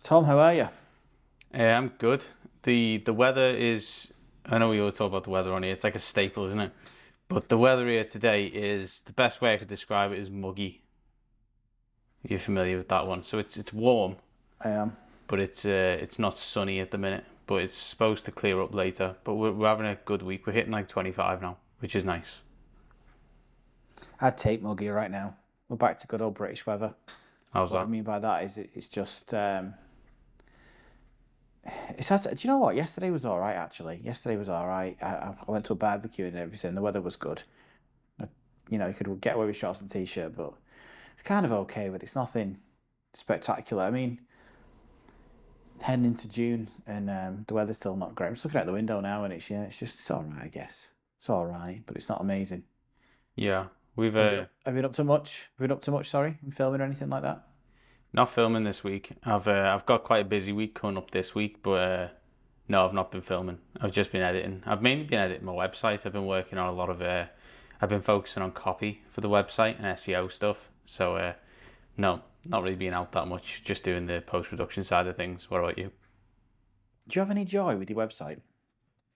Tom, how are you? I'm good. The weather is. I know we always talk about the weather on here. It's like a staple, isn't it? But the weather here today is the best way I could describe it is muggy. You're familiar with that one? So it's warm, I am. but it's not sunny at the minute. But it's supposed to clear up later. But we're having a good week. We're hitting like 25 now, which is nice. I'd take muggy right now. We're back to good old British weather. How's What I that? mean by that is it's just it's had do you know what? Yesterday was all right actually. Yesterday was all right. I went to a barbecue and everything. The weather was good. You could get away with shorts and t-shirt, but it's kind of okay. But it's nothing spectacular. I mean, heading into June and the weather's still not great. I'm just looking out the window now and it's all right. I guess it's all right, but it's not amazing. Yeah, we've Have you been up to much? Have you been up to much? Sorry, in filming or anything like that? not filming this week. I've got quite a busy week coming up this week, but no, I've not been filming. I've just been editing. I've mainly been editing my website. I've been working on a lot of. I've been focusing on copy for the website and SEO stuff. So no, not really being out that much. Just doing the post production side of things. What about you? Do you have any joy with your website?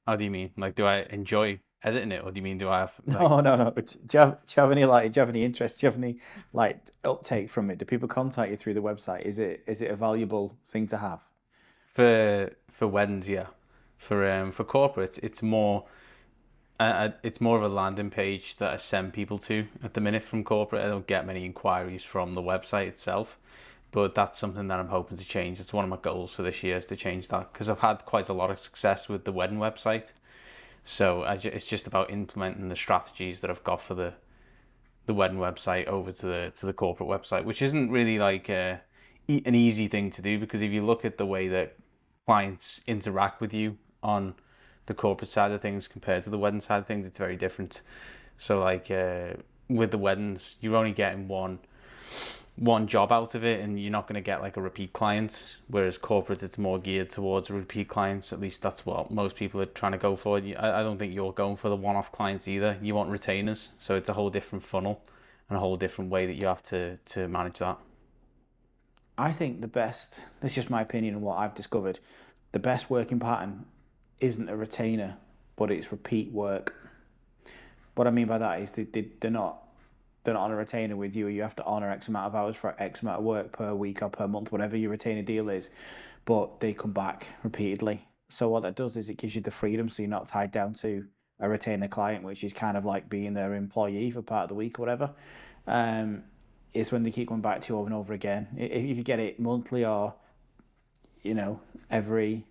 How do you mean? Like, do I enjoy editing it, or do you mean do I have like No, no, no. But do you have any like? Do you have any interest? Do you have any like uptake from it? Do people contact you through the website? Is it a valuable thing to have? for weddings? Yeah, for corporates, it's more of a landing page that I send people to at the minute from corporate. I don't get many inquiries from the website itself, but that's something that I'm hoping to change. It's one of my goals for this year is to change that because I've had quite a lot of success with the wedding website. So it's just about implementing the strategies that I've got for the wedding website over to the corporate website, which isn't really like an easy thing to do because if you look at the way that clients interact with you on the corporate side of things compared to the wedding side of things, it's very different. So like with the weddings, you're only getting one job out of it, and you're not going to get like a repeat client. Whereas corporate, it's more geared towards repeat clients. At least that's what most people are trying to go for. I don't think you're going for the one-off clients either. You want retainers, so it's a whole different funnel and a whole different way that you have to manage that. I think the best. This is just my opinion and what I've discovered. The best working pattern isn't a retainer, but it's repeat work. What I mean by that is they're not on a retainer with you. You have to honor X amount of hours for X amount of work per week or per month, whatever your retainer deal is. But they come back repeatedly. So what that does is it gives you the freedom, so you're not tied down to a retainer client, which is kind of like being their employee for part of the week or whatever. Um, is when they keep coming back to you over and over again. If you get it monthly or every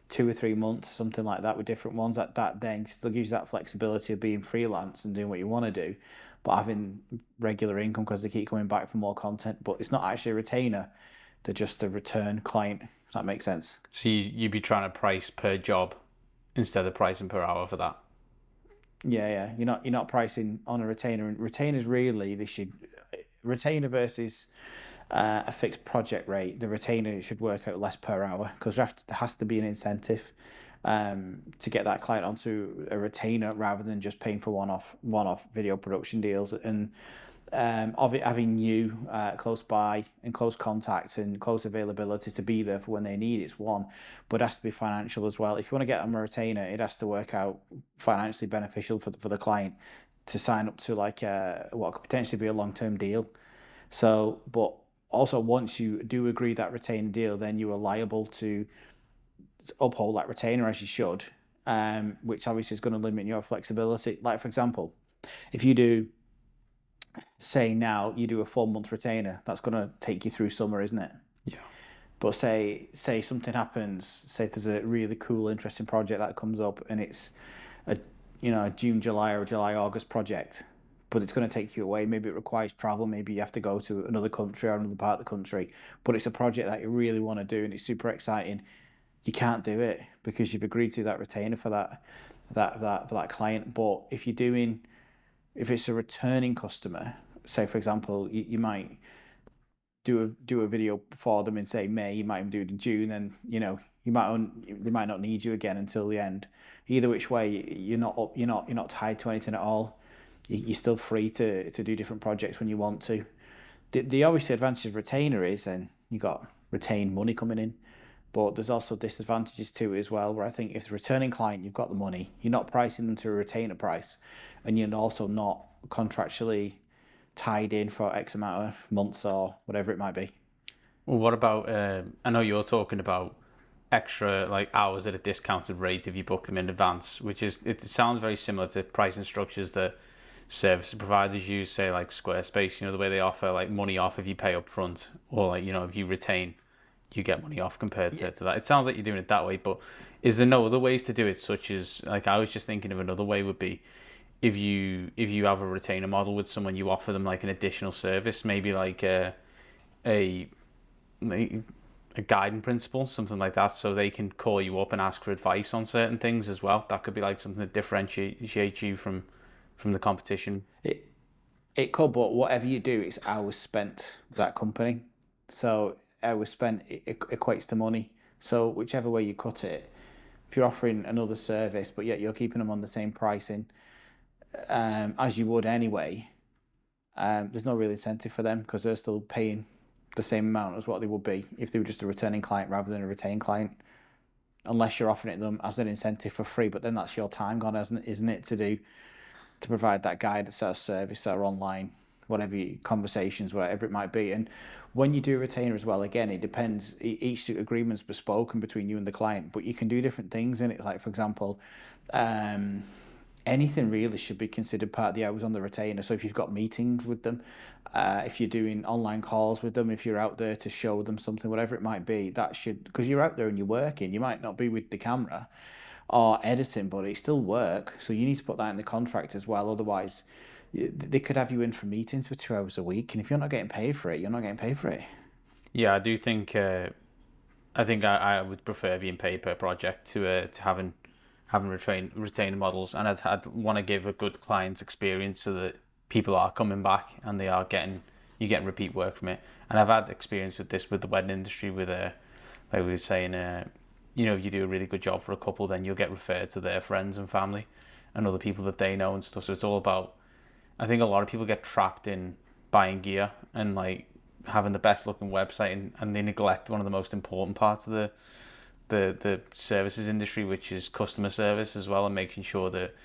2 or 3 months, something like that, with different ones, that then still gives you that flexibility of being freelance and doing what you want to do, but having regular income because they keep coming back for more content. But it's not actually a retainer; they're just a return client. Does that make sense? So you'd be trying to price per job instead of pricing per hour for that. Yeah, yeah. You're not pricing on a retainer, and retainers really they should retainer versus a fixed project rate. The retainer should work out less per hour because there has to be an incentive to get that client onto a retainer rather than just paying for one-off video production deals. And of it having you close by and close contact and close availability to be there for when they need it's one, but it has to be financial as well. If you want to get them a retainer, it has to work out financially beneficial for the client to sign up to like what could potentially be a long-term deal. So, but also once you do agree that retainer deal, then you are liable to uphold that retainer as you should, which obviously is going to limit your flexibility. Like for example, if you do say now you do a 4 month retainer, that's going to take you through summer, isn't it? Yeah. But say something happens, say if there's a really cool, interesting project that comes up, and it's a a June, July, or July, August project, but it's going to take you away. Maybe it requires travel. Maybe you have to go to another country or another part of the country. But it's a project that you really want to do, and it's super exciting. You can't do it because you've agreed to that retainer for that client. But if it's a returning customer, say for example, you might do a video for them in say May, you might even do it in June, and they might not need you again until the end. Either which way, you're not tied to anything at all. You're still free to do different projects when you want to. The obviously advantage of retainer is then you got retained money coming in. But there's also disadvantages to it as well, where I think if the returning client, you've got the money, you're not pricing them to a retainer price, and you're also not contractually tied in for X amount of months or whatever it might be. Well, what about? I know you're talking about extra like hours at a discounted rate if you book them in advance, which is it sounds very similar to pricing structures that service providers use, say like Squarespace. You know the way they offer like money off if you pay up front, or like if you retain, you get money off compared to that. It sounds like you're doing it that way, but is there no other ways to do it? Such as like I was just thinking of another way would be if you have a retainer model with someone, you offer them like an additional service, maybe like a a guiding principle, something like that, so they can call you up and ask for advice on certain things as well. That could be like something that differentiates you from the competition. It could, but whatever you do, it's hours spent with that company. So hours spent it equates to money. So whichever way you cut it, if you're offering another service, but yet you're keeping them on the same pricing as you would anyway, there's no real incentive for them because they're still paying the same amount as what they would be if they were just a returning client rather than a retained client. Unless you're offering it them as an incentive for free, but then that's your time gone, isn't it, to provide that guidance or service or online, whatever conversations, whatever it might be. And when you do a retainer as well, again, it depends. Each agreement's bespoken between you and the client, but you can do different things in it. Like, for example, anything really should be considered part of the hours on the retainer. So if you've got meetings with them, if you're doing online calls with them, if you're out there to show them something, whatever it might be, that should, because you're out there and you're working, you might not be with the camera or editing, but it's still work. So you need to put that in the contract as well. Otherwise, they could have you in for meetings for 2 hours a week, and if you're not getting paid for it, you're not getting paid for it. Yeah, I do think. I think I would prefer being paid per project to having retained models, and I'd want to give a good client experience so that people are coming back and you're getting repeat work from it. And I've had experience with this with the wedding industry, with like we were saying, if you do a really good job for a couple, then you'll get referred to their friends and family and other people that they know and stuff. So it's all about. I think a lot of people get trapped in buying gear and like having the best looking website, and they neglect one of the most important parts of the services industry, which is customer service as well, and making sure that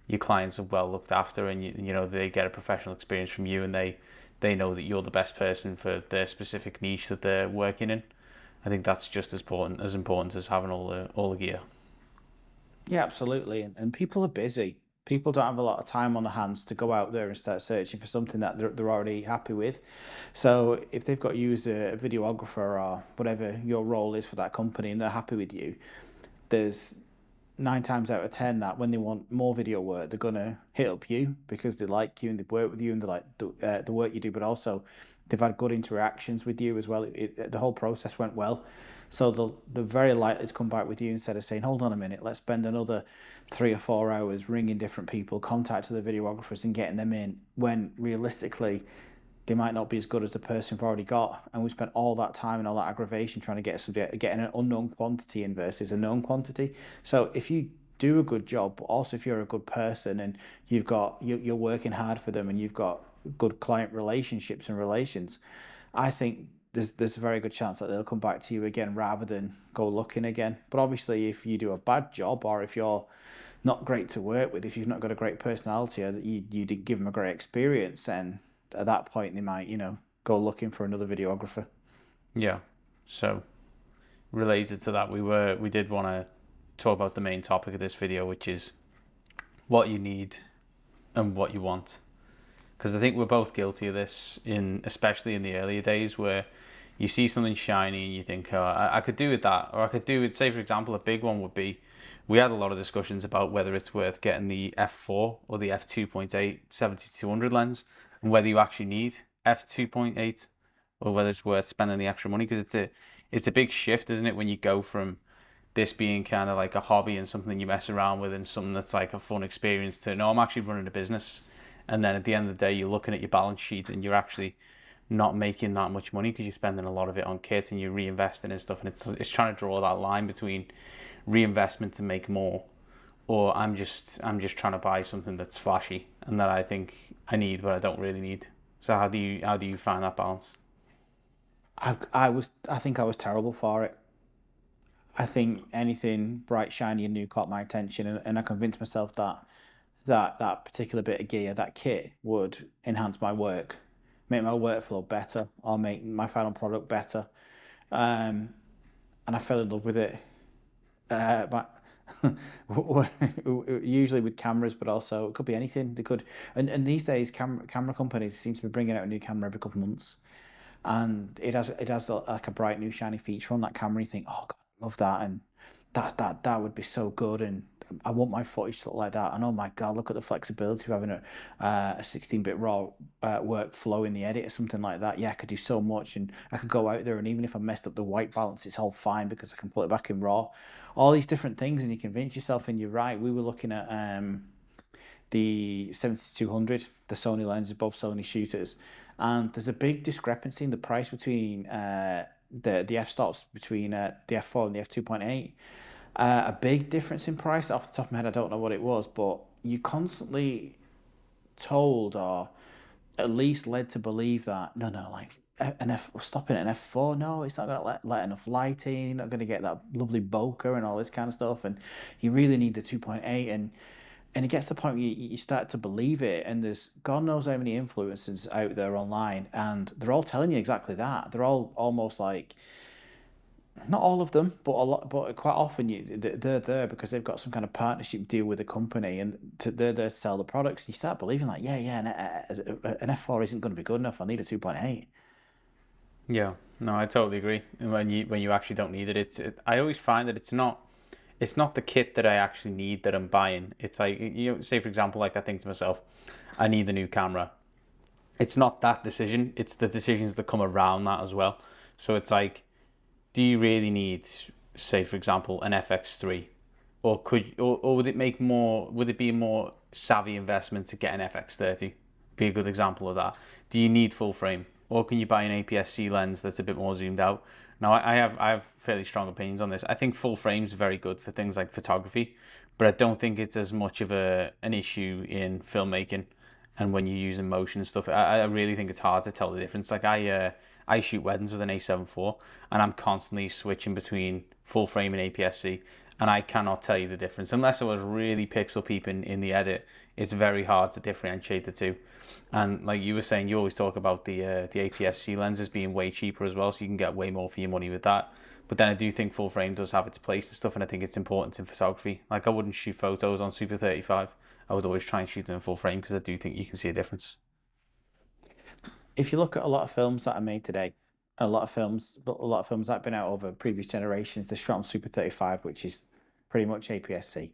your clients are well looked after, and they get a professional experience from you, and they know that you're the best person for their specific niche that they're working in. I think that's just as important as having all the gear. Yeah, absolutely. And people are busy. People don't have a lot of time on their hands to go out there and start searching for something that they're already happy with. So if they've got you as a videographer or whatever your role is for that company and they're happy with you, there's 9 times out of 10 that when they want more video work, they're gonna hit up you because they like you and they've worked with you and they like the work you do, but also they've had good interactions with you as well. The whole process went well. So they're very likely to come back with you instead of saying, hold on a minute, let's spend another 3 or 4 hours ringing different people, contacting the videographers and getting them in, when realistically they might not be as good as the person we've already got. And we spent all that time and all that aggravation trying to getting an unknown quantity in versus a known quantity. So if you do a good job, but also if you're a good person and you're working hard for them and you've got good client relationships and relations, I think there's a very good chance that they'll come back to you again rather than go looking again. But obviously, if you do a bad job or if you're not great to work with, if you've not got a great personality or you didn't give them a great experience, then at that point they might, go looking for another videographer. Yeah. So related to that, we did want to talk about the main topic of this video, which is what you need and what you want. Because I think we're both guilty of this, especially in the earlier days, where you see something shiny and you think, oh, I could do with that, or I could do it. Say, for example, a big one would be, we had a lot of discussions about whether it's worth getting the f4 or the f2.8 70-200 lens, and whether you actually need f2.8 or whether it's worth spending the extra money, because it's a big shift, isn't it, when you go from this being kind of like a hobby and something you mess around with and something that's like a fun experience to, no, I'm actually running a business. And then at the end of the day, you're looking at your balance sheet and you're actually not making that much money because you're spending a lot of it on kit and you're reinvesting and stuff. And it's trying to draw that line between reinvestment to make more, or I'm just trying to buy something that's flashy and that I think I need but I don't really need. So how do you find that balance? I think I was terrible for it. I think anything bright, shiny, and new caught my attention, and I convinced myself that that particular bit of gear, that kit, would enhance my work, make my workflow better, or make my final product better. Um, and I fell in love with it. But usually with cameras, but also it could be anything. They could, and these days, camera companies seem to be bringing out a new camera every couple of months, and it has like a bright new shiny feature on that camera. And you think, oh God, I love that, and that would be so good, and I want my footage to look like that. And oh my God, look at the flexibility of having a 16-bit raw workflow in the edit or something like that. Yeah, I could do so much, and I could go out there, and even if I messed up the white balance, it's all fine because I can put it back in raw. All these different things, and you convince yourself, and you're right. We were looking at the 7200, the Sony lenses, both Sony shooters, and there's a big discrepancy in the price between the f-stops between the f4 and the f2.8. A big difference in price. Off the top of my head, I don't know what it was, but you constantly told, or at least led to believe that no, like stopping at an f4, no, it's not going to let enough light in. You're not going to get that lovely bokeh and all this kind of stuff, and you really need the 2.8. And it gets to the point where you start to believe it, and there's God knows how many influencers out there online, and they're all telling you exactly that. They're all almost like, not all of them, but a lot, but quite often they're there because they've got some kind of partnership deal with the company, and they're there to sell the products. And you start believing like, yeah, an F4 isn't going to be good enough. I need a 2.8. Yeah, no, I totally agree. And when you actually don't need it, I always find that it's not the kit that I actually need that I'm buying. It's like, say for example, like I think to myself, I need a new camera. It's not that decision, it's the decisions that come around that as well. So it's like, do you really need, say for example, an FX3, or would it be a more savvy investment to get an FX30? Be a good example of that. Do you need full frame, or can you buy an APS-C lens that's a bit more zoomed out? Now I have fairly strong opinions on this. I think full frame's very good for things like photography, but I don't think it's as much of an issue in filmmaking and when you're using motion and stuff. I really think it's hard to tell the difference. Like I shoot weddings with an A7 IV, and I'm constantly switching between full frame and APS-C, and I cannot tell you the difference unless I was really pixel peeping in the edit. It's very hard to differentiate the two. And like you were saying, you always talk about the APS-C lenses being way cheaper as well, so you can get way more for your money with that. But then I do think full frame does have its place and stuff, and I think it's important in photography. Like I wouldn't shoot photos on Super 35. I would always try and shoot them in full frame because I do think you can see a difference. If you look at a lot of films that are made today, a lot of films that have been out over previous generations, they're shot on Super 35, which is pretty much APS-C.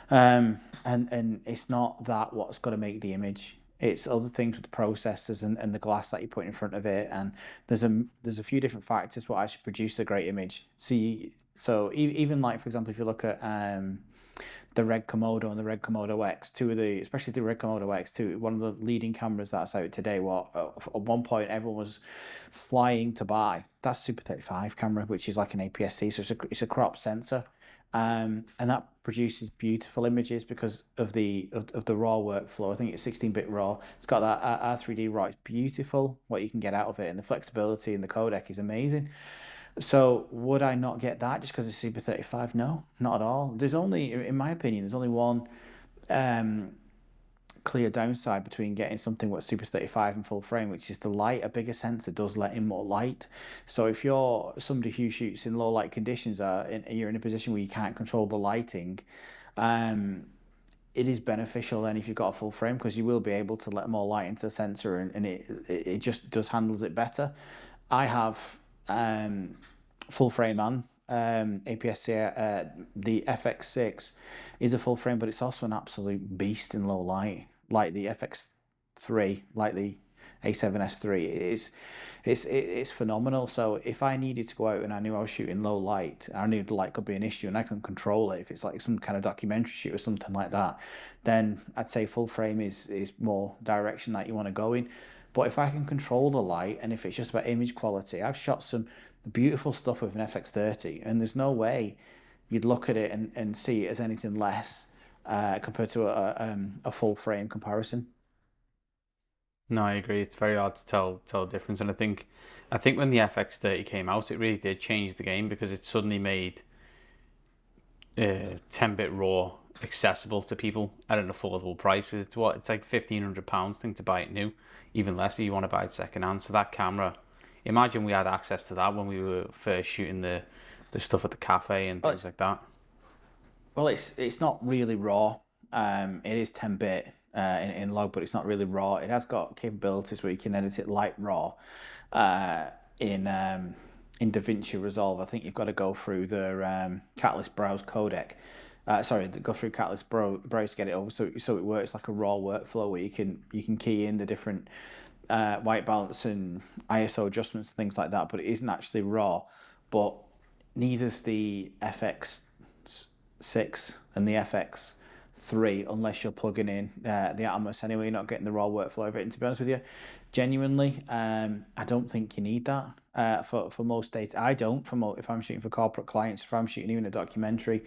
And it's not that what's going to make the image. It's other things with the processors and the glass that you put in front of it, and there's a few different factors what actually produce a great image. Even like for example, if you look at the Red Komodo and the Red Komodo X, especially the Red Komodo X2, one of the leading cameras that's out today. What at one point everyone was flying to buy. That's Super 35 camera, which is like an APS-C, so it's a crop sensor, and that produces beautiful images because of the raw workflow. I think it's 16-bit raw. It's got that R3D raw. It's beautiful what you can get out of it, and the flexibility in the codec is amazing. So would I not get that just because it's Super 35? No, not at all. In my opinion, there's only one um, clear downside between getting something with Super 35 and full frame, which is the light. A bigger sensor does let in more light. So if you're somebody who shoots in low light conditions, you're in a position where you can't control the lighting, um, it is beneficial then if you've got a full frame because you will be able to let more light into the sensor, and it just does handles it better. I have full frame on APS-C. The FX6 is a full frame, but it's also an absolute beast in low light, like the FX3, like the A7S3. It's phenomenal. So if I needed to go out and I knew I was shooting low light, I knew the light could be an issue, and I can control it. If it's like some kind of documentary shoot or something like that, then I'd say full frame is more direction that you want to go in. But if I can control the light, and if it's just about image quality, I've shot some beautiful stuff with an FX30, and there's no way you'd look at it and see it as anything less compared to a full frame comparison. No, I agree. It's very hard to tell the difference, and I think when the FX30 came out, it really did change the game because it suddenly made 10-bit RAW accessible to people at an affordable price. It's like £1,500 thing to buy it new, even less if you want to buy it second hand. So that camera, imagine we had access to that when we were first shooting the stuff at the cafe and Well, things like that. it's not really raw. It is 10-bit in log, but it's not really raw. It has got capabilities where you can edit it light raw uh, in DaVinci Resolve. I think you've got to go through the Catalyst Browse codec. Sorry, go through Catalyst Browse to get it over, so it works like a raw workflow where you can key in the different white balance and ISO adjustments and things like that, but it isn't actually raw. But neither's the FX6 and the FX3 unless you're plugging in the Atmos anyway. You're not getting the raw workflow of it. And to be honest with you, genuinely, I don't think you need that for most data. I don't. If I'm shooting for corporate clients, if I'm shooting even a documentary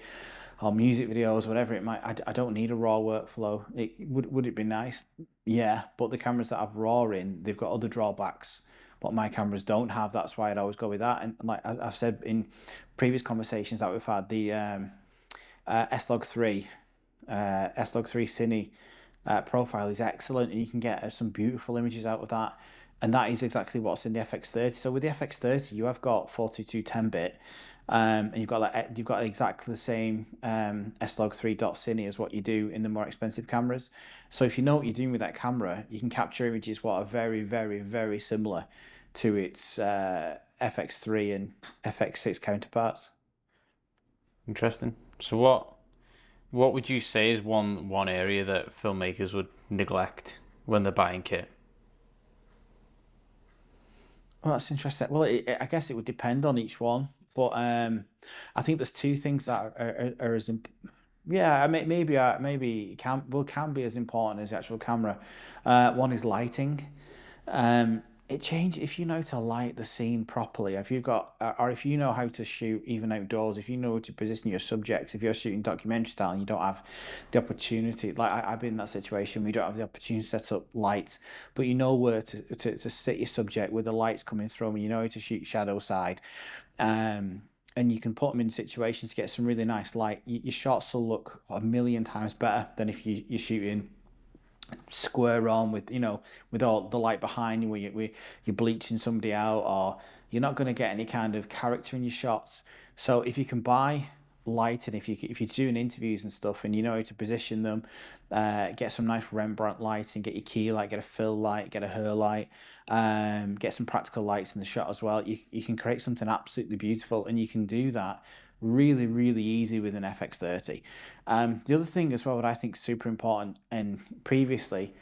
or music videos, whatever it might, I don't need a raw workflow. Would it be nice? Yeah, but the cameras that have raw in, they've got other drawbacks. But my cameras don't have. That's why I'd always go with that. And like I've said in previous conversations that we've had, the S-Log3 S-Log3 Cine profile is excellent, and you can get some beautiful images out of that. And that is exactly what's in the FX30. So with the FX30, you have got 422 10-bit, and you've got exactly the same S-Log3.Cine as what you do in the more expensive cameras. So if you know what you're doing with that camera, you can capture images what are very, very, very similar to its FX3 and FX6 counterparts. Interesting. So what would you say is one area that filmmakers would neglect when they're buying kit? Well, that's interesting. Well, I guess it would depend on each one, but I think there's two things that are as yeah, maybe can be as important as the actual camera. One is lighting. It changes if you know to light the scene properly. If you've got, or if you know how to shoot even outdoors, if you know to position your subjects. If you're shooting documentary style and you don't have the opportunity, like I've been in that situation, where you don't have the opportunity to set up lights, but you know where to sit your subject with the lights coming through, and you know how to shoot shadow side. And you can put them in situations to get some really nice light. Your shots will look a million times better than if you're shooting square on with all the light behind you, where you're bleaching somebody out, or you're not going to get any kind of character in your shots. So if you can buy light, and if you're doing interviews and stuff and you know how to position them, get some nice Rembrandt light and get your key light, get a fill light, get a her light, get some practical lights in the shot as well, you can create something absolutely beautiful, and you can do that really, really easy with an FX30. The other thing as well that I think is super important, and previously,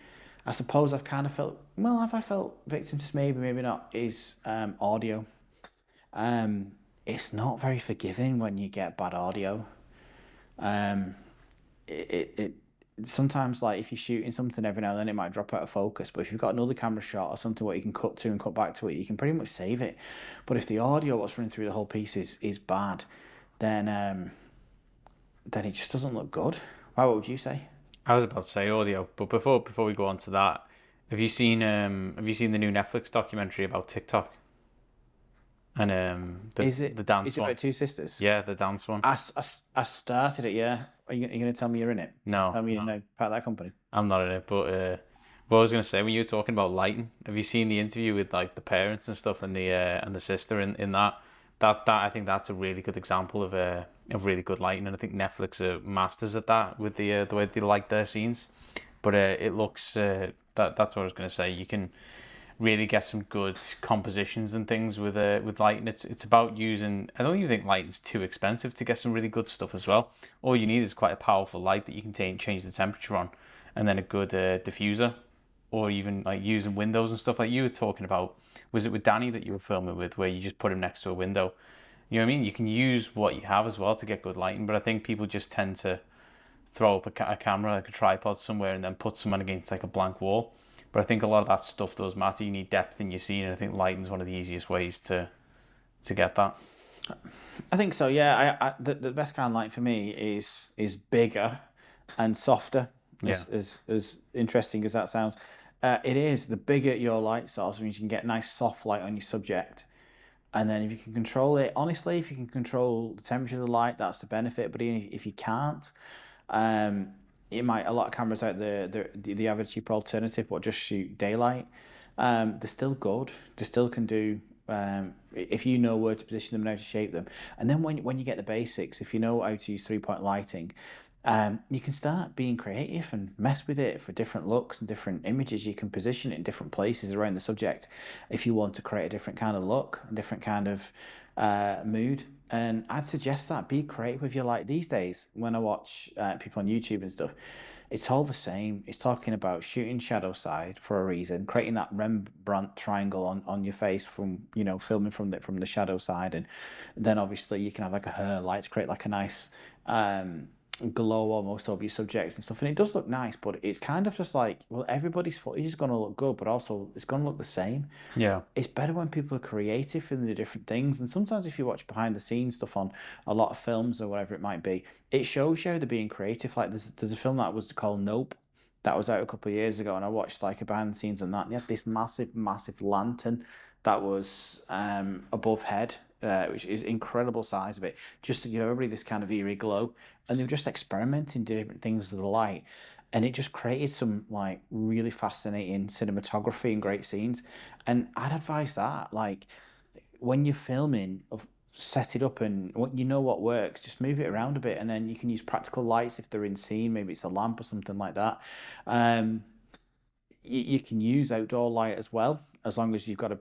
I suppose I've kind of felt, well, have I felt victim to, maybe not, is audio. It's not very forgiving when you get bad audio. Um, it sometimes, like if you're shooting something every now and then, it might drop out of focus. But if you've got another camera shot or something where you can cut to and cut back to it, you can pretty much save it. But if the audio what's running through the whole piece is bad, then it just doesn't look good. What would you say? I was about to say audio, but before we go on to that, have you seen the new Netflix documentary about TikTok and the dance Is it one? about two sisters? Yeah, the dance one. I started it. Yeah. Are you going to tell me you're in it? No, Tell me you're no, now part of that company. I'm not in it. But I was gonna say, when you were talking about lighting, have you seen the interview with like the parents and stuff, and the sister in that? That I think that's a really good example of really good lighting, and I think Netflix are masters at that with the way they light their scenes. But it looks that's what I was gonna say. You can really get some good compositions and things with lighting. It's about using. I don't even think lighting's too expensive to get some really good stuff as well. All you need is quite a powerful light that you can change the temperature on, and then a good diffuser, or even like using windows and stuff like you were talking about. Was it with Danny that you were filming with, where you just put him next to a window? You know what I mean? You can use what you have as well to get good lighting, but I think people just tend to throw up a camera, like a tripod somewhere, and then put someone against like a blank wall. But I think a lot of that stuff does matter. You need depth in your scene, and I think lighting's one of the easiest ways to get that. I think so. Yeah. The best kind of light for me is bigger and softer. Yeah. As interesting as that sounds. It is. The bigger your light source means you can get nice soft light on your subject. And then if you can control it, honestly, if you can control the temperature of the light, that's the benefit. But even if you can't, um, it might, a lot of cameras out there, the average cheaper alternative, but just shoot daylight. They're still good. They still can do, if you know where to position them and how to shape them. And then when you get the basics, if you know how to use 3 point lighting, you can start being creative and mess with it for different looks and different images. You can position it in different places around the subject if you want to create a different kind of look, a different kind of mood. And I'd suggest that be creative with your light these days. When I watch people on YouTube and stuff, it's all the same. It's talking about shooting shadow side for a reason, creating that Rembrandt triangle on your face from, filming from the shadow side, and then obviously you can have like a hair light to create like a nice glow almost over your subjects and stuff. And it does look nice, but it's kind of just like, well, everybody's footage is going to look good, but also it's going to look the same. Yeah. It's better when people are creative in the different things. And sometimes if you watch behind the scenes stuff on a lot of films or whatever it might be, it shows you how they're being creative. Like there's a film that was called Nope that was out a couple of years ago, and I watched like a behind the scenes on that. And they had this massive lantern that was above head, which is incredible size of it, just to give everybody this kind of eerie glow. And they were just experimenting different things with the light, and it just created some like really fascinating cinematography and great scenes. And I'd advise that, like, when you're filming, of set it up, and you know what works, just move it around a bit, and then you can use practical lights if they're in scene. Maybe it's a lamp or something like that. Um, you can use outdoor light as well, as long as you've got to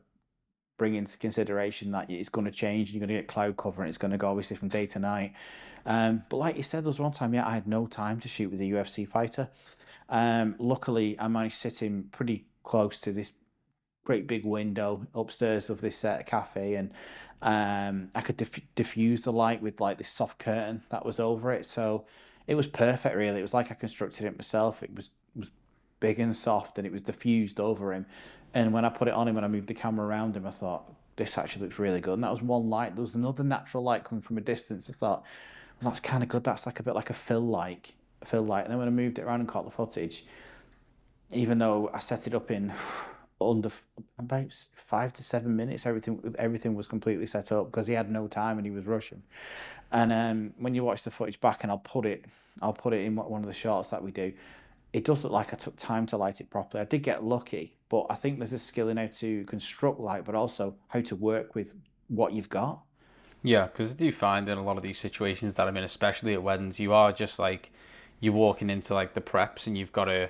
bring into consideration that it's going to change and you're going to get cloud cover and it's going to go obviously from day to night. But like you said, there was one time, I had no time to shoot with a UFC fighter. Luckily, I managed to sit in pretty close to this great big window upstairs of this cafe, and I could diffuse the light with like this soft curtain that was over it. So it was perfect, really. It was like I constructed it myself. It was big and soft, and it was diffused over him. And when I put it on him, when I moved the camera around him, I thought, this actually looks really good. And that was one light. There was another natural light coming from a distance. I thought, well, that's kind of good. That's like a bit like a fill light. And then when I moved it around and caught the footage, even though I set it up in under about 5 to 7 minutes, everything was completely set up because he had no time and he was rushing. And when you watch the footage back, and I'll put it in one of the shots that we do, it does look like I took time to light it properly. I did get lucky, but I think there's a skill in how to construct light, but also how to work with what you've got. Yeah, because I do find in a lot of these situations that I'm in, especially at weddings, you are just like, you're walking into like the preps and you've got to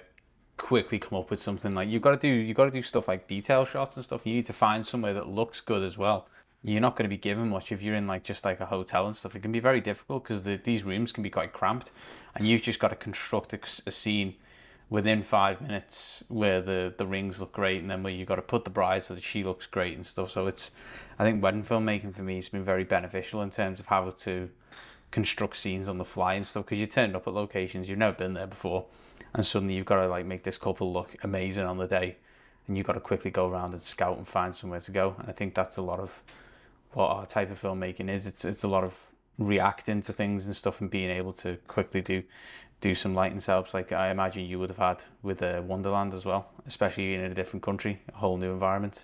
quickly come up with something. Like you got to do stuff like detail shots and stuff. You need to find somewhere that looks good as well. You're not going to be given much if you're in like just like a hotel and stuff. It can be very difficult because these rooms can be quite cramped, and you've just got to construct a scene within 5 minutes where the rings look great, and then where you got to put the bride so that she looks great and stuff. So I think wedding filmmaking for me has been very beneficial in terms of how to construct scenes on the fly and stuff, because you turn up at locations you've never been there before, and suddenly you've got to like make this couple look amazing on the day, and you've got to quickly go around and scout and find somewhere to go. And I think that's a lot of what our type of filmmaking is. It's a lot of reacting to things and stuff and being able to quickly do some lighting setups like I imagine you would have had with Wonderland as well, especially in a different country, a whole new environment.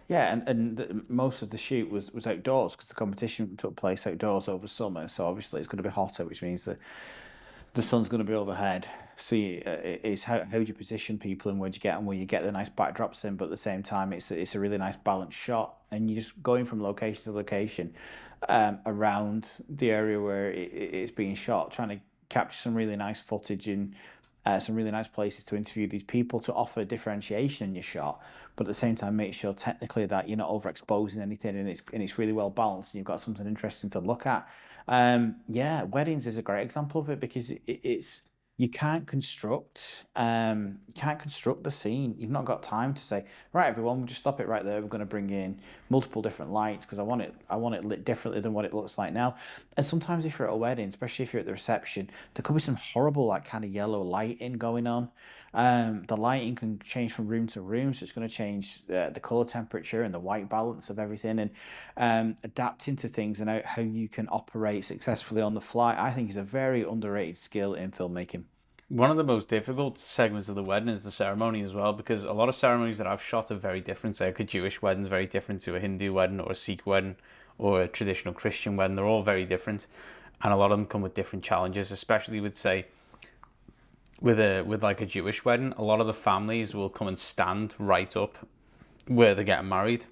Yeah, and most of the shoot was outdoors because the competition took place outdoors over summer. So obviously it's going to be hotter, which means that the sun's going to be overhead. So it's how do you position people and where do you get them, where you get the nice backdrops in, but at the same time it's a really nice balanced shot, and you're just going from location to location around the area where it's being shot, trying to capture some really nice footage and some really nice places to interview these people to offer differentiation in your shot, but at the same time make sure technically that you're not overexposing anything, and it's really well balanced and you've got something interesting to look at. Yeah, weddings is a great example of it because it's you can't construct the scene. You've not got time to say, right, everyone, we'll just stop it right there. We're going to bring in multiple different lights because I want it lit differently than what it looks like now. And sometimes if you're at a wedding, especially if you're at the reception, there could be some horrible like kind of yellow lighting going on. The lighting can change from room to room, so it's going to change the color temperature and the white balance of everything, and adapting to things and how you can operate successfully on the fly, I think is a very underrated skill in filmmaking. One of the most difficult segments of the wedding is the ceremony as well, because a lot of ceremonies that I've shot are very different. Say, like a Jewish wedding is very different to a Hindu wedding or a Sikh wedding or a traditional Christian wedding. They're all very different, and a lot of them come with different challenges. Especially with say with like a Jewish wedding, a lot of the families will come and stand right up where they're getting married,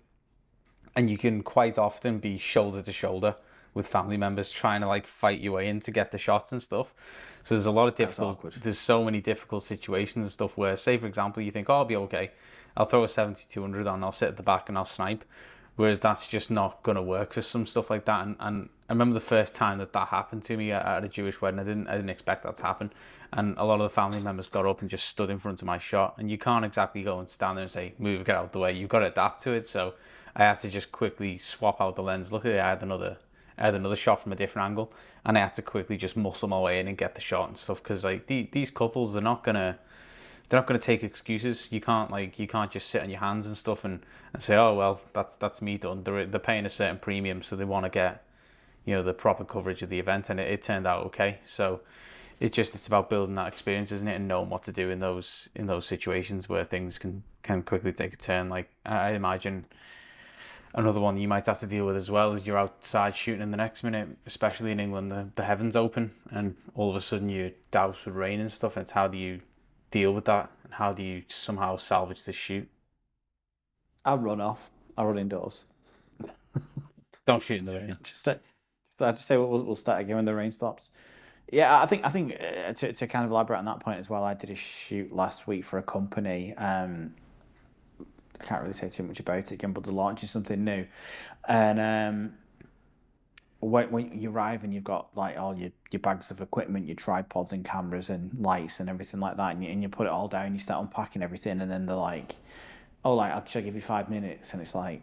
and you can quite often be shoulder to shoulder with family members trying to like fight your way in to get the shots and stuff. So there's a lot of That's difficult, awkward. there's so many difficult situations and stuff where, say for example, you think, oh, I'll be okay. I'll throw a 70-200 on, I'll sit at the back and I'll snipe. Whereas that's just not going to work for some stuff like that. And I remember the first time that happened to me at a Jewish wedding. I didn't expect that to happen. And a lot of the family members got up and just stood in front of my shot. And you can't exactly go and stand there and say, move, get out of the way. You've got to adapt to it. So I had to just quickly swap out the lens. Luckily, I had another shot from a different angle, and I had to quickly just muscle my way in and get the shot and stuff. Because like these couples, they're not gonna take excuses. You can't just sit on your hands and stuff and say, oh well, that's me done. They're paying a certain premium, so they want to get the proper coverage of the event, and it turned out okay. So it's about building that experience, isn't it, and knowing what to do in those situations where things can quickly take a turn. Like I imagine another one you might have to deal with as well is you're outside shooting in the next minute, especially in England, the heavens open and all of a sudden you're doused with rain and stuff, and it's how do you deal with that and how do you somehow salvage this shoot? I'll run off. I'll run indoors. Don't shoot in the rain. I just say we'll start again when the rain stops. Yeah, I think to kind of elaborate on that point as well, I did a shoot last week for a company. I can't really say too much about it again, but they're launching something new, and when you arrive and you've got like all your bags of equipment, your tripods and cameras and lights and everything like that, and you put it all down, you start unpacking everything, and then they're like, "Oh, like I'll give you 5 minutes," and it's like,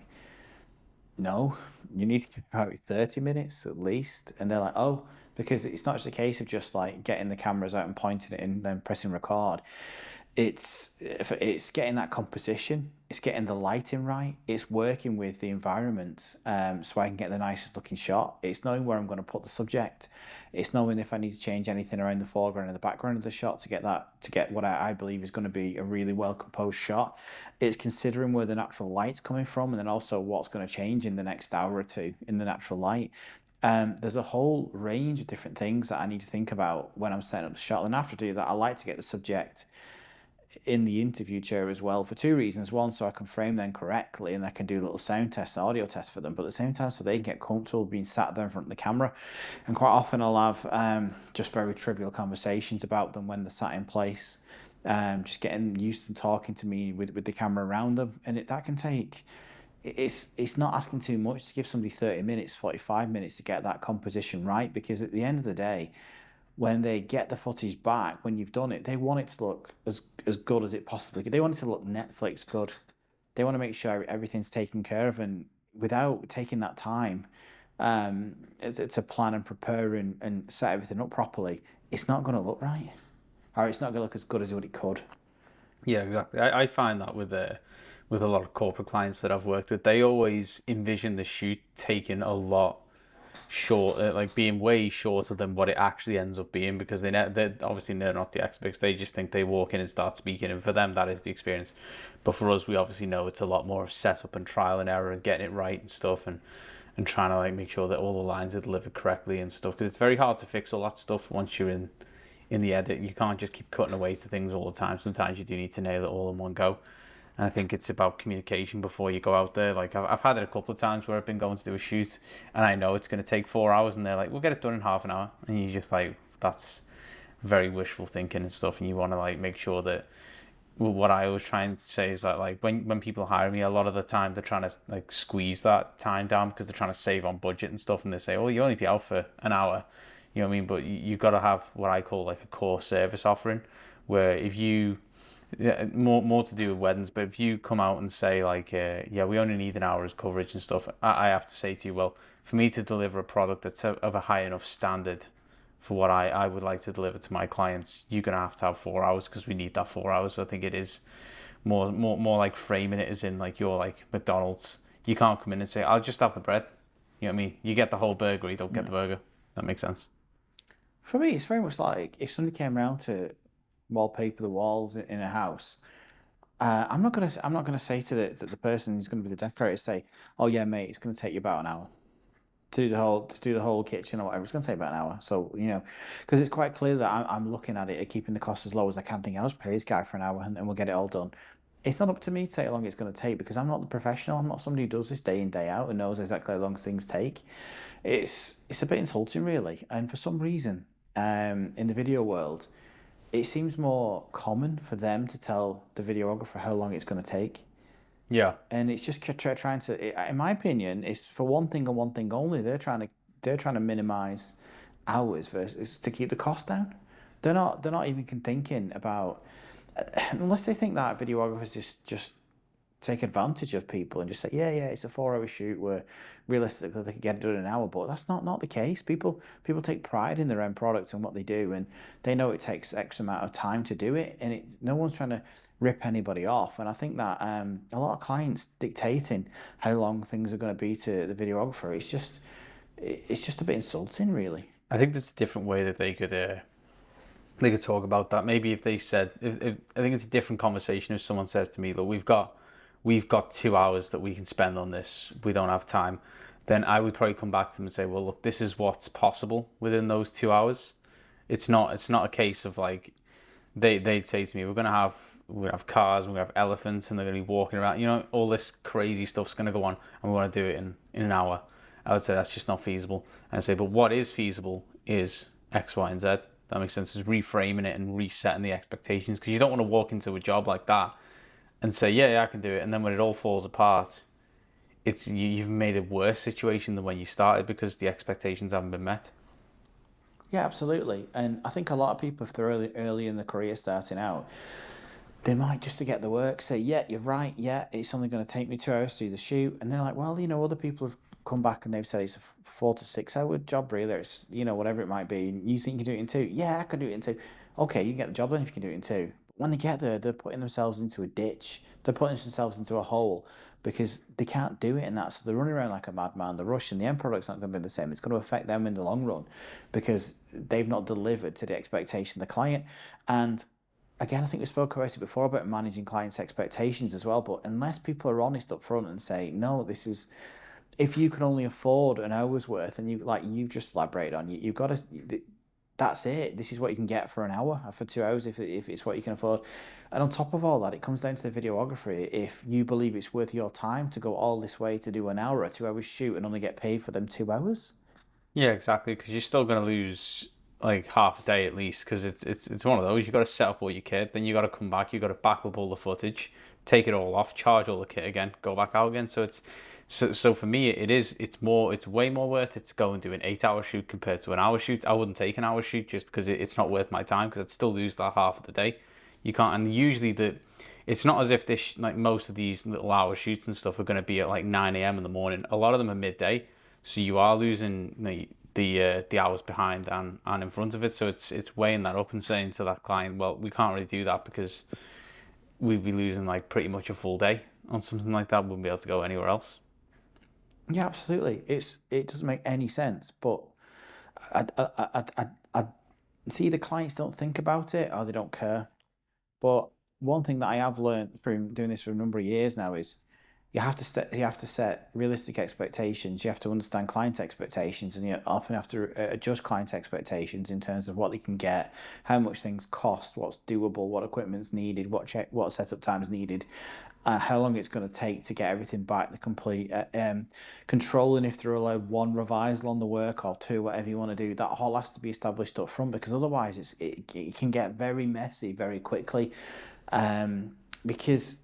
"No, you need to give about 30 minutes at least," and they're like, "Oh." Because it's not just a case of just like getting the cameras out and pointing it and then pressing record. It's getting that composition, it's getting the lighting right, it's working with the environment, so I can get the nicest looking shot. It's knowing where I'm going to put the subject. It's knowing if I need to change anything around the foreground and the background of the shot to get what I believe is going to be a really well composed shot. It's considering where the natural light's coming from and then also what's going to change in the next hour or two in the natural light. There's a whole range of different things that I need to think about when I'm setting up the shot. And after I do that, I like to get the subject in the interview chair as well for two reasons. One, so I can frame them correctly and I can do a little sound test, audio test for them, but at the same time, so they can get comfortable being sat there in front of the camera. And quite often, I'll have just very trivial conversations about them when they're sat in place, just getting used to talking to me with the camera around them, and that can take. It's not asking too much to give somebody 30 minutes, 45 minutes to get that composition right, because at the end of the day, when they get the footage back, when you've done it, they want it to look as good as it possibly could. They want it to look Netflix good. They want to make sure everything's taken care of, and without taking that time, to plan and prepare and set everything up properly, it's not going to look right, or it's not going to look as good as what it could. Yeah, exactly. I find that with a lot of corporate clients that I've worked with, they always envision the shoot taking a lot short, like being way shorter than what it actually ends up being, because they're obviously they're not the experts. They just think they walk in and start speaking, and for them that is the experience. But for us, we obviously know it's a lot more of setup and trial and error and getting it right and stuff, and trying to like make sure that all the lines are delivered correctly and stuff, because it's very hard to fix all that stuff once you're in the edit. You can't just keep cutting away to things all the time. Sometimes you do need to nail it all in one go. And I think it's about communication before you go out there. Like I've had it a couple of times where I've been going to do a shoot and I know it's going to take 4 hours and they're like, we'll get it done in half an hour. And you just like, that's very wishful thinking and stuff. And you want to like make sure that, well, what I always try and say is that like when people hire me, a lot of the time they're trying to like squeeze that time down because they're trying to save on budget and stuff. And they say, oh, you only be out for an hour. You know what I mean? But you've got to have what I call like a core service offering, where if you, yeah, more to do with weddings, but if you come out and say like, yeah, we only need an hour's coverage and stuff, I have to say to you, well, for me to deliver a product that's of a high enough standard for what I would like to deliver to my clients, you're gonna have 4 hours because we need that 4 hours. So I think it is more like framing it as in like you're like McDonald's. You can't come in and say, I'll just have the bread. You know what I mean? You get the whole burger, you don't get the burger. That makes sense. For me, it's very much like if somebody came around wallpaper the walls in a house. I'm not gonna say to the person who's gonna be the decorator, say, oh yeah, mate, it's gonna take you about an hour to do the whole kitchen or whatever. It's gonna take about an hour. So because it's quite clear that I'm looking at it and keeping the cost as low as I can. Think I'll just pay this guy for an hour and we'll get it all done. It's not up to me to say how long it's going to take because I'm not the professional. I'm not somebody who does this day in day out and knows exactly how long things take. It's a bit insulting, really. And for some reason, in the video world, it seems more common for them to tell the videographer how long it's going to take. Yeah. And it's just trying to, in my opinion, it's for one thing and one thing only. They're trying to minimize hours versus to keep the cost down. They're not even thinking about, unless they think that videographers just take advantage of people and just say, yeah, it's a 4 hour shoot where realistically they can get it done in an hour. But that's not the case. People take pride in their own product and what they do, and they know it takes X amount of time to do it, and no one's trying to rip anybody off. And I think that a lot of clients dictating how long things are going to be to the videographer, it's just a bit insulting, really. I think there's a different way that they could talk about that. Maybe if they said, if I think it's a different conversation if someone says to me, look, we've got 2 hours that we can spend on this, we don't have time, then I would probably come back to them and say, well, look, this is what's possible within those 2 hours. It's not a case of like they'd say to me, we're gonna have cars, we're gonna have elephants, and they're gonna be walking around, all this crazy stuff's gonna go on, and we want to do it in an hour. I would say that's just not feasible. And I say, but what is feasible is X, Y, and Z. That makes sense. Is reframing it and resetting the expectations, because you don't want to walk into a job like that and say, yeah, I can do it, and then when it all falls apart, you've made a worse situation than when you started because the expectations haven't been met. Yeah, absolutely. And I think a lot of people, if they're early in the career starting out, they might, just to get the work, say, yeah, you're right, yeah, it's only going to take me 2 hours to do the shoot. And they're like, well, other people have come back and they've said it's a 4 to 6 hour job, really. It's, whatever it might be. And you think you can do it in 2? Yeah, I can do it in 2. Okay, you can get the job done if you can do it in 2. When they get there, they're putting themselves into a ditch. They're putting themselves into a hole because they can't do it in that. So they're running around like a madman. They're rushing. The end product's not going to be the same. It's going to affect them in the long run because they've not delivered to the expectation of the client. And again, I think we spoke about it before about managing clients' expectations as well. But unless people are honest up front and say, no, this is, if you can only afford an hour's worth, and you've just elaborated on, you've got to, that's it. This is what you can get for an hour, for 2 hours, if it's what you can afford. And on top of all that, it comes down to the videography. If you believe it's worth your time to go all this way to do an hour or 2 hours shoot and only get paid for them 2 hours. Yeah, exactly. Because you're still going to lose like half a day at least. Because it's one of those. You got to set up all your kit, then you got to come back. You got to back up all the footage, take it all off, charge all the kit again, go back out again. So for me, it's way more worth it to go and do an 8 hour shoot compared to an hour shoot. I wouldn't take an hour shoot just because it's not worth my time, because I'd still lose that half of the day. You can't, and usually it's not as if this, like most of these little hour shoots and stuff, are going to be at like 9 a.m. in the morning. A lot of them are midday, so you are losing the hours behind and in front of it. So it's weighing that up and saying to that client, well, we can't really do that because we'd be losing like pretty much a full day on something like that. We wouldn't be able to go anywhere else. Yeah, absolutely. It doesn't make any sense, but I see the clients don't think about it or they don't care. But one thing that I have learned from doing this for a number of years now is you have to set realistic expectations. You have to understand client expectations, and you often have to adjust client expectations in terms of what they can get, how much things cost, what's doable, what equipment's needed, what setup time is needed, how long it's going to take to get everything back, the complete controlling if they're allowed 1 revisal on the work or 2, whatever you want to do. That all has to be established up front, because otherwise it can get very messy very quickly, because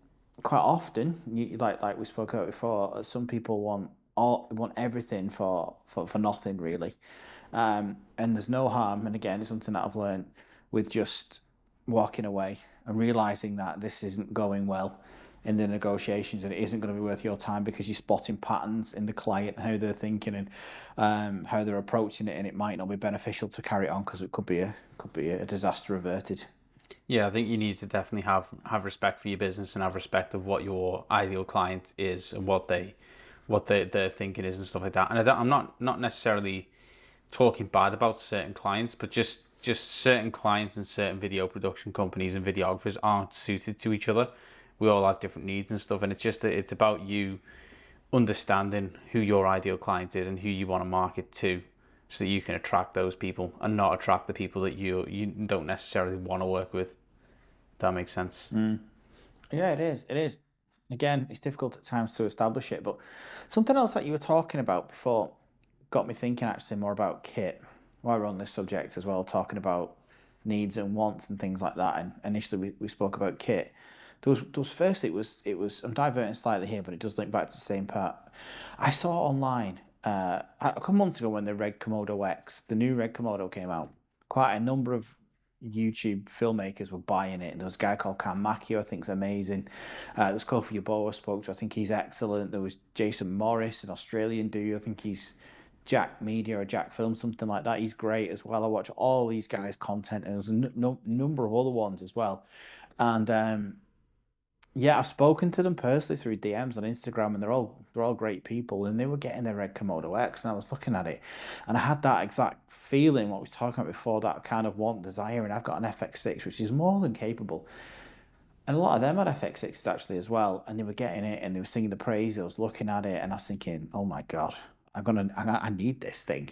quite often, like we spoke about before, some people want everything for nothing, really, and there's no harm. And again, it's something that I've learned with just walking away and realizing that this isn't going well in the negotiations, and it isn't going to be worth your time because you're spotting patterns in the client, how they're thinking, and how they're approaching it, and it might not be beneficial to carry it on because it could be a disaster averted. Yeah, I think you need to definitely have respect for your business and have respect of what your ideal client is and what their thinking is and stuff like that. And I'm not necessarily talking bad about certain clients, but just just certain clients and certain video production companies and videographers aren't suited to each other. We all have different needs and stuff, and it's about you understanding who your ideal client is and who you want to market to, so that you can attract those people and not attract the people that you don't necessarily want to work with. That makes sense. Yeah, it is. It is. Again, it's difficult at times to establish it, but something else that you were talking about before got me thinking actually more about kit while we're on this subject as well, talking about needs and wants and things like that. And initially we spoke about kit. There was firstly it was I'm diverting slightly here, but it does link back to the same part. I saw online a couple months ago when the Red Komodo X, the new Red Komodo came out. Quite a number of YouTube filmmakers were buying it. There was a guy called Cam Mackey, who I think is amazing. There's Kofi Yaboa spoke to, I think he's excellent. There was Jason Morris, an Australian dude, I think he's Jack Media or Jack Film, something like that. He's great as well. I watch all these guys' content, and there's a number of other ones as well. And yeah, I've spoken to them personally through DMs on Instagram, and they're all great people, and they were getting their Red Komodo X, and I was looking at it, and I had that exact feeling what we were talking about before, that kind of want, desire, and I've got an FX6 which is more than capable, and a lot of them had FX6s actually as well, and they were getting it, and they were singing the praise. I was looking at it, and I was thinking, oh my god, I need this thing.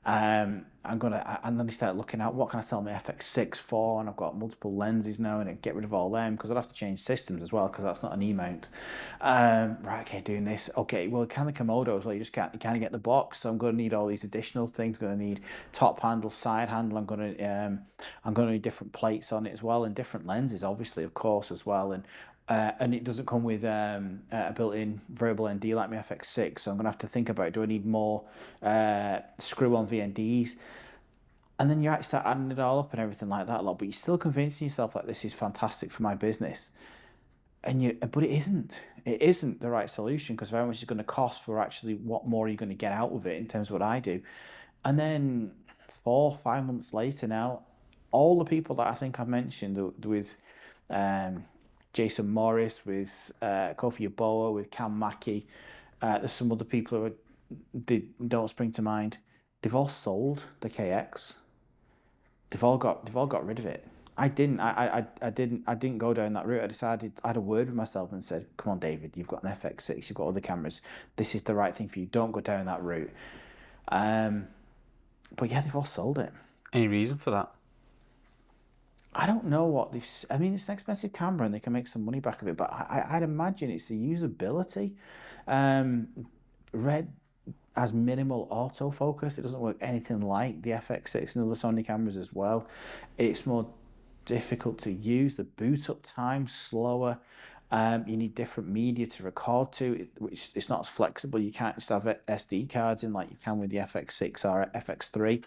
And then I started looking at what can I sell my FX6 for, and I've got multiple lenses now, and I get rid of all them because I'd have to change systems as well because that's not an E-mount. Right, okay, doing this. Okay, well, can the Komodo as well? You kind of get the box, so I'm going to need all these additional things. I'm going to need top handle, side handle. I'm going to need different plates on it as well, and different lenses, obviously, of course, as well. And it doesn't come with a built-in variable ND like my FX6, so I'm going to have to think about, do I need more screw-on VNDs? And then you actually start adding it all up and everything like that a lot, but you're still convincing yourself like this is fantastic for my business. But it isn't. It isn't the right solution, because very much is going to cost for actually what more are you going to get out of it in terms of what I do. And then 4 or 5 months later now, all the people that I think I've mentioned with Jason Morris, with Kofi Yaboa, with Cam Mackey, there's some other people who don't spring to mind. They've all sold the KX. They've all got rid of it. I didn't go down that route. I decided, I had a word with myself and said, come on, David, you've got an FX6, you've got other cameras. This is the right thing for you. Don't go down that route. But yeah, they've all sold it. Any reason for that? I don't know what they've. I mean, it's an expensive camera, and they can make some money back of it. But I'd imagine it's the usability. Red has minimal autofocus. It doesn't work anything like the FX6 and other Sony cameras as well. It's more difficult to use. The boot up time slower. You need different media to record to, which it's not as flexible. You can't just have SD cards in like you can with the FX6 or FX3.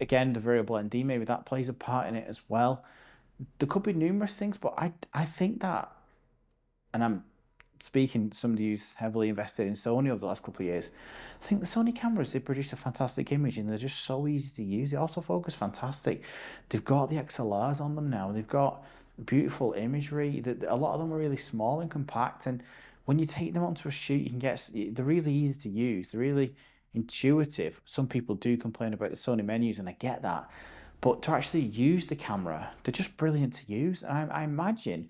Again, the variable ND, maybe that plays a part in it as well. There could be numerous things, but I think that, and I'm speaking to somebody who's heavily invested in Sony over the last couple of years, I think the Sony cameras, they produce a fantastic image, and they're just so easy to use. The autofocus, fantastic. They've got the XLRs on them now. They've got beautiful imagery. A lot of them are really small and compact, and when you take them onto a shoot, you can get, they're really easy to use. They're really intuitive. Some people do complain about the Sony menus, and I get that, but to actually use the camera, they're just brilliant to use. And I imagine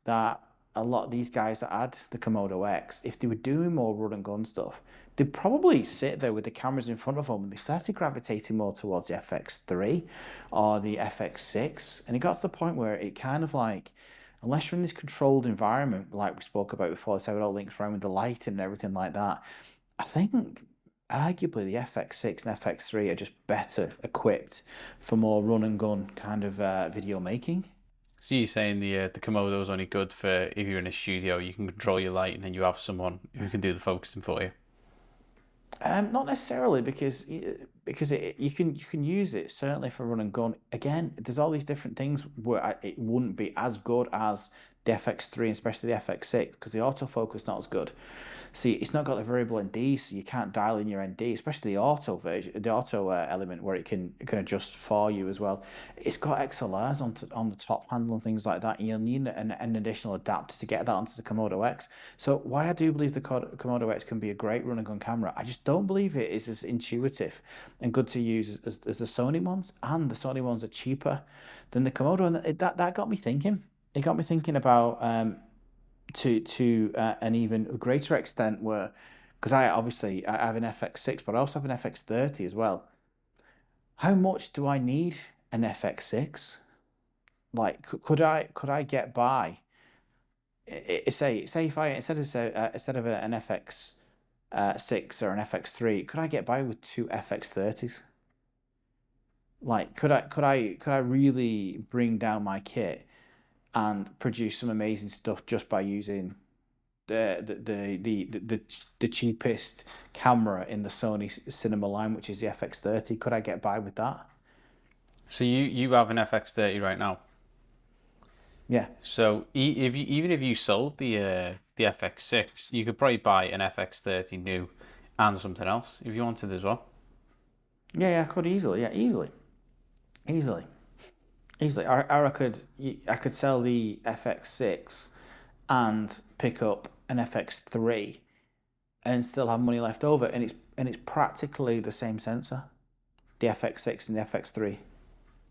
that a lot of these guys that had the Komodo X, if they were doing more run and gun stuff, they'd probably sit there with the cameras in front of them, and they started gravitating more towards the FX3 or the FX6, and it got to the point where it kind of like, unless you're in this controlled environment like we spoke about before, so it all links around with the lighting and everything like that, I think arguably the FX6 and FX3 are just better equipped for more run and gun kind of video making. So you're saying the Komodo is only good for if you're in a studio, you can control your light, and then you have someone who can do the focusing for you? Not necessarily, because you can use it certainly for run and gun. Again, there's all these different things where it wouldn't be as good as the FX3 and especially the FX6 because the autofocus not as good. See, it's not got the variable ND, so you can't dial in your ND, especially the auto version, the auto element where it can adjust for you as well. It's got XLRs on the top handle and things like that. And you'll need an additional adapter to get that onto the Komodo X. So why I do believe the Komodo X can be a great run and gun camera, I just don't believe it is as intuitive and good to use as the Sony ones. And the Sony ones are cheaper than the Komodo, and that got me thinking. It got me thinking about to an even greater extent where, because I have an FX6, but I also have an FX30 as well. How much do I need an FX6? Like, could I get by? Say if I instead of an FX6 or an FX3, could I get by with two FX30s? Like, could I really bring down my kit and produce some amazing stuff just by using the cheapest camera in the Sony cinema line, which is the FX30? Could I get by with that? So you have an FX30 right now. Yeah. So even if you sold the FX6, you could probably buy an FX30 new and something else if you wanted as well. Yeah, I could easily. Yeah, easily. I could sell the FX6 and pick up an FX3 and still have money left over, and it's practically the same sensor, the FX6 and the FX3.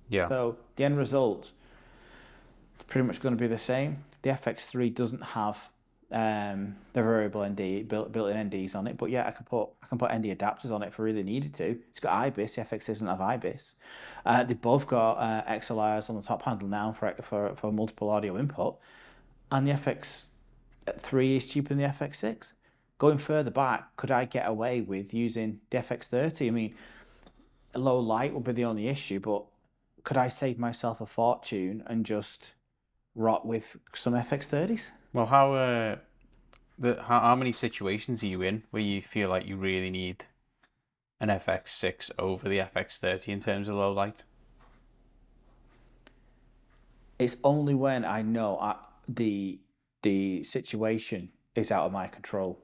Yeah. So the end result is pretty much going to be the same. The FX3 doesn't have the variable ND built-in NDs on it, but yeah, I can put ND adapters on it if I really needed to. It's got IBIS. The FX doesn't have IBIS. They both got XLRs on the top handle now for multiple audio input, and the FX3 is cheaper than the FX6. Going further back, could I get away with using the FX30? I mean, low light would be the only issue, but could I save myself a fortune and just rock with some FX30s? Well, how many situations are you in where you feel like you really need an FX6 over the FX30 in terms of low light? It's only when I know the situation is out of my control.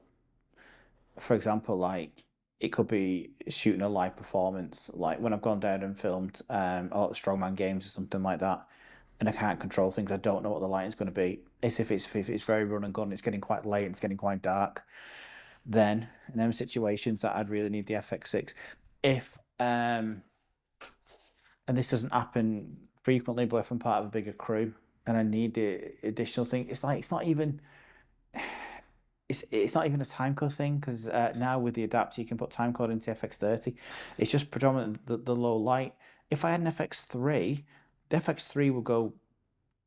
For example, like it could be shooting a live performance, like when I've gone down and filmed a lot of strongman games or something like that, and I can't control things. I don't know what the lighting is going to be. It's if it's very run and gun, it's getting quite late, it's getting quite dark. Then in them situations that I'd really need the FX6. If and this doesn't happen frequently, but if I'm part of a bigger crew and I need the additional thing, it's not even it's not even a timecode thing, because now with the adapter you can put timecode into FX30. It's just predominantly the low light. If I had an FX3, the FX3 will go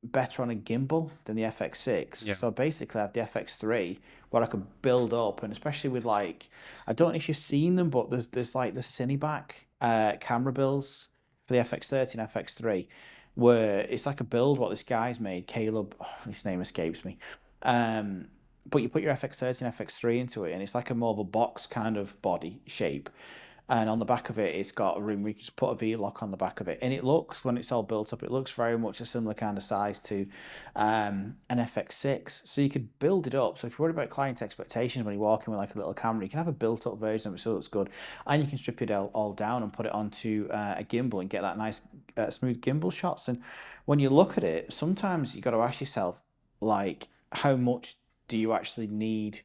better on a gimbal than the FX6. Yeah. So basically I have the FX3 where I could build up, and especially with like, I don't know if you've seen them, but there's like the Cineback camera builds for the FX30 and FX3 where it's like a build what this guy's made, Caleb, his name escapes me. But you put your FX30 and FX3 into it, and it's like a more of a box kind of body shape. And on the back of it, it's got a room where you can just put a V-lock on the back of it. And it looks, when it's all built up, it looks very much a similar kind of size to an FX6. So you could build it up. So if you're worried about client expectations when you're walking with like a little camera, you can have a built-up version of it so it looks good. And you can strip it all down and put it onto a gimbal and get that nice smooth gimbal shots. And when you look at it, sometimes you got to ask yourself, like, how much do you actually need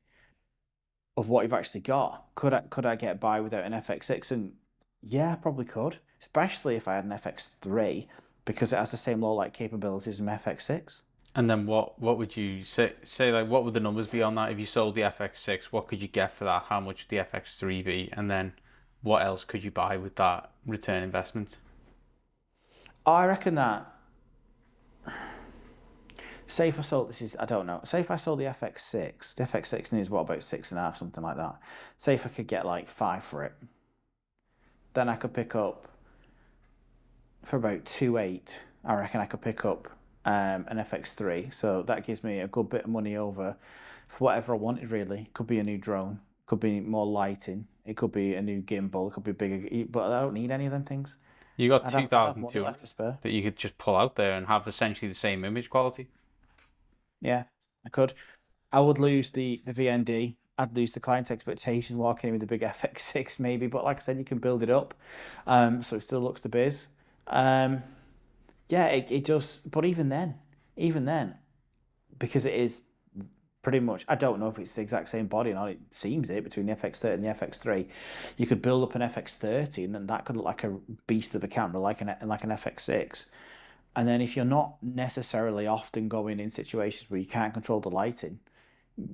of what you've actually got? Could I get by without an FX6? And yeah, I probably could, especially if I had an FX3 because it has the same low light capabilities as an FX6. And then what would you say like what would the numbers be on that if you sold the FX6? What could you get for that? How much would the FX3 be? And then what else could you buy with that return investment? I reckon that, say if I sold, I don't know, say if I sold the FX6 needs what, about 6.5, something like that. Say if I could get like 5 for it, then I could pick up for about 2.8. I reckon I could pick up an FX3. So that gives me a good bit of money over for whatever I wanted, really. Could be a new drone, could be more lighting, it could be a new gimbal, it could be bigger, but I don't need any of them things. You got 2,200 left to spare. that you could just pull out there and have essentially the same image quality. Yeah, I could. I would lose the VND. I'd lose the client expectation walking in with a big FX6 maybe, but like I said, you can build it up, so it still looks the biz. Um, yeah, it just. But even then, because it is pretty much. I don't know if it's the exact same body or not. It seems it between the FX30 and the FX3. You could build up an FX30, and then that could look like a beast of a camera, like an FX6. And then if you're not necessarily often going in situations where you can't control the lighting,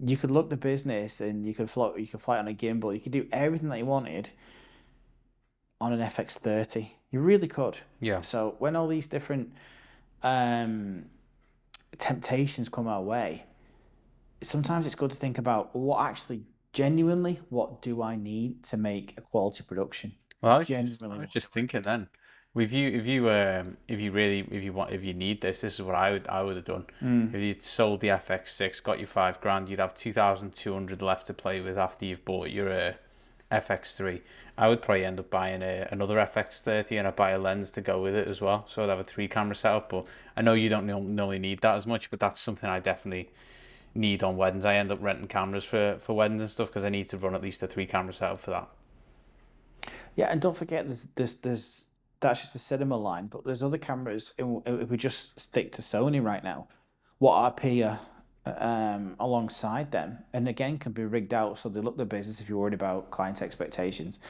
you could look the business and you could fly on a gimbal, you could do everything that you wanted on an FX30. You really could. Yeah. So when all these different um, temptations come our way, sometimes it's good to think about what do I need to make a quality production? Well, I Genuinely. was just thinking then, if you need this, this is what I would have done. If you sold the FX6, got you £5,000, you'd have 2,200 left to play with after you've bought your FX3. I would probably end up buying another FX30, and I'd buy a lens to go with it as well. So I'd have a 3-camera setup. But I know you don't normally need that as much, but that's something I definitely need on weddings. I end up renting cameras for weddings and stuff because I need to run at least a 3-camera setup for that. Yeah, and don't forget, there's that's just the cinema line, but there's other cameras. If we just stick to Sony right now, what appear alongside them, and again can be rigged out so they look the business if you're worried about client expectations,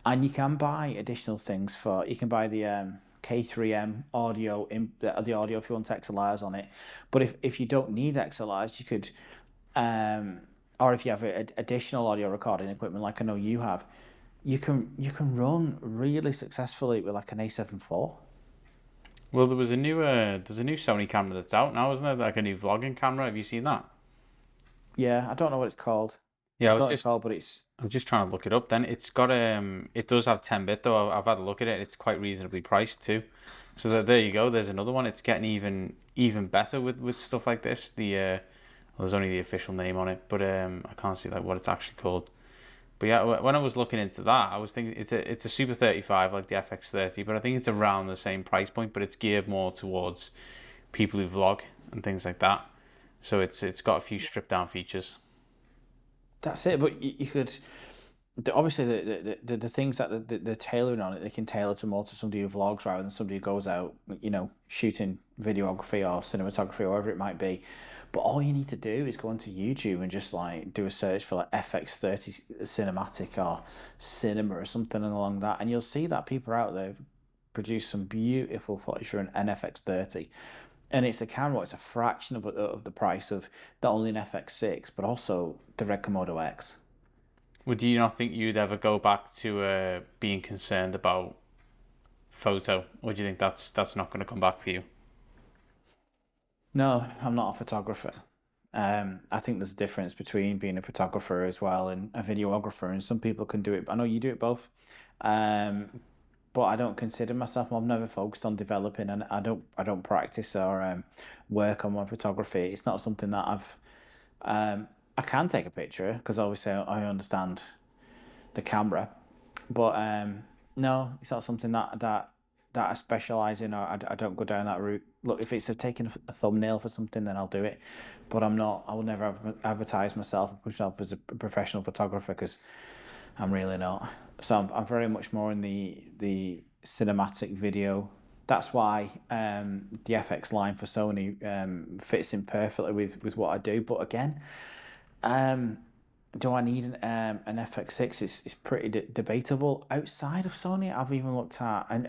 and you can buy additional things for. You can buy the K3M audio the audio if you want XLRs on it, but if you don't need XLRs, you could, or if you have additional audio recording equipment like I know you have, you can run really successfully with like an A7 IV. Well, there's a new Sony camera that's out now, isn't there? Like a new vlogging camera. Have you seen that? Yeah, I don't know what it's called. Yeah, What it's called, but it's I'm just trying to look it up. Then it does have 10-bit though. I've had a look at it. It's quite reasonably priced too. So there you go. There's another one. It's getting even better with stuff like this. Well, there's only the official name on it, but I can't see like what it's actually called. But yeah, when I was looking into that, I was thinking it's a Super 35 like the FX30, but I think it's around the same price point, but it's geared more towards people who vlog and things like that. So it's got a few stripped down features. that's it. But you could obviously the things that they're tailoring on it, they can tailor to more to somebody who vlogs rather than somebody who goes out, shooting videography or cinematography or whatever it might be. But all you need to do is go onto YouTube and just like do a search for like FX30 cinematic or cinema or something along that, and you'll see that people are out there produce some beautiful footage for an FX30. And it's a camera. It's a fraction of the price of not only an FX6 but also the Red Komodo X. Would you not think you'd ever go back to being concerned about photo, or do you think that's not going to come back for you? No, I'm not a photographer. I think there's a difference between being a photographer as well and a videographer, and some people can do it. I know you do it both, but I don't consider myself. I've never focused on developing, and I don't practice or work on my photography. It's not something that I can take a picture because obviously I understand the camera, but no, it's not something that I specialize in, or I don't go down that route. Look, if it's taking a thumbnail for something, then I'll do it, but I'm not. I will never advertise myself and push myself as a professional photographer because I'm really not. So I'm very much more in the cinematic video. That's why the FX line for Sony fits in perfectly with what I do. But again, do I need an FX6? It's pretty debatable. Outside of Sony, I've even looked at, and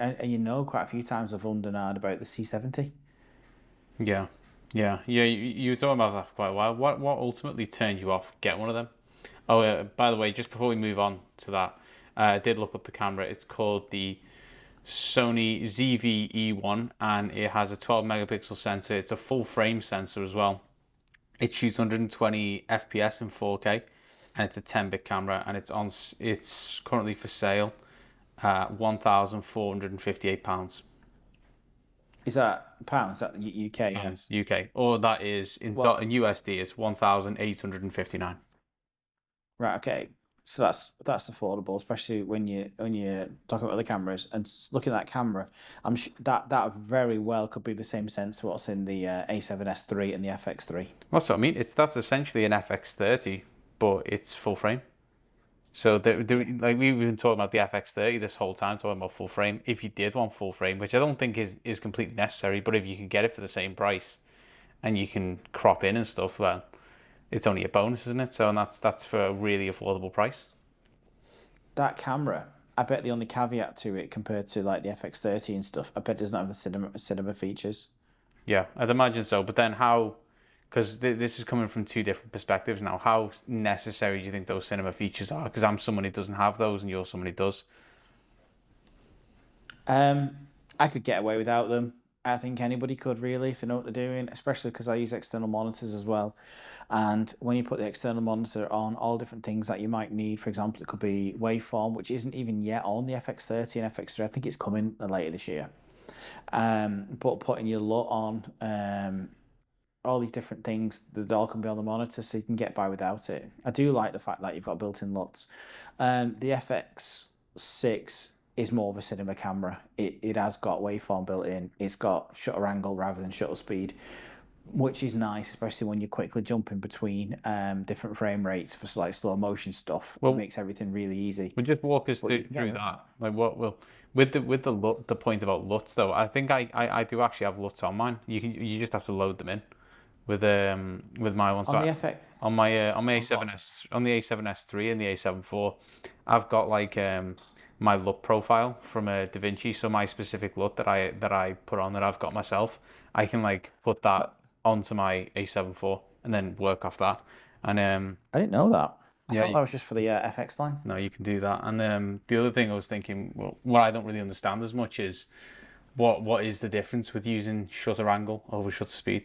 quite a few times I've wondered about the C70. Yeah, yeah. You were talking about that for quite a while. What ultimately turned you off get one of them? Oh, by the way, just before we move on to that, I did look up the camera. It's called the Sony ZV-E1, and it has a 12 megapixel sensor. It's a full frame sensor as well. It shoots 120 FPS in 4K, and it's a 10-bit camera, and it's currently for sale at £1,458. Is that pounds? Is that UK? Pounds, UK, or that is in USD. It's 1,859. Right. Okay. So that's affordable, especially when you're talking about the cameras and looking at that camera. That very well could be the same sensor what's in the A7S III and the FX3. That's what I mean. That's essentially an FX30, but it's full frame. So like we've been talking about the FX30 this whole time, talking about full frame. If you did want full frame, which I don't think is completely necessary, but if you can get it for the same price and you can crop in and stuff, well, it's only a bonus, isn't it? So and that's for a really affordable price. That camera, I bet the only caveat to it compared to like the FX30 and stuff, I bet it doesn't have the cinema features. Yeah, I'd imagine so. But then how? Because this is coming from two different perspectives now. How necessary do you think those cinema features are? Because I'm someone who doesn't have those, and you're someone who does. I could get away without them. I think anybody could really if they know what they're doing, especially because I use external monitors as well. And when you put the external monitor on, all different things that you might need, for example, it could be waveform, which isn't even yet on the FX30 and FX3. I think it's coming later this year. But putting your LUT on, all these different things that all can be on the monitor, so you can get by without it. I do like the fact that you've got built-in LUTs. The FX6 is more of a cinema camera. It has got waveform built in. It's got shutter angle rather than shutter speed, which is nice, especially when you're quickly jumping between different frame rates for like slow motion stuff. Well, it makes everything really easy. Well, just walk us through that. Like what will with the point about LUTs though. I think I do actually have LUTs on mine. You just have to load them in with my ones. On the FX. On my A7S on the A7S3 and the A7 IV, I've got like my LUT profile from a DaVinci. So my specific LUT that I put on that I've got myself, I can like put that onto my A7 IV and then work off that. And I didn't know that. I thought that was just for the FX line. No, you can do that. And the other thing I was thinking, well, what I don't really understand as much is what is the difference with using shutter angle over shutter speed?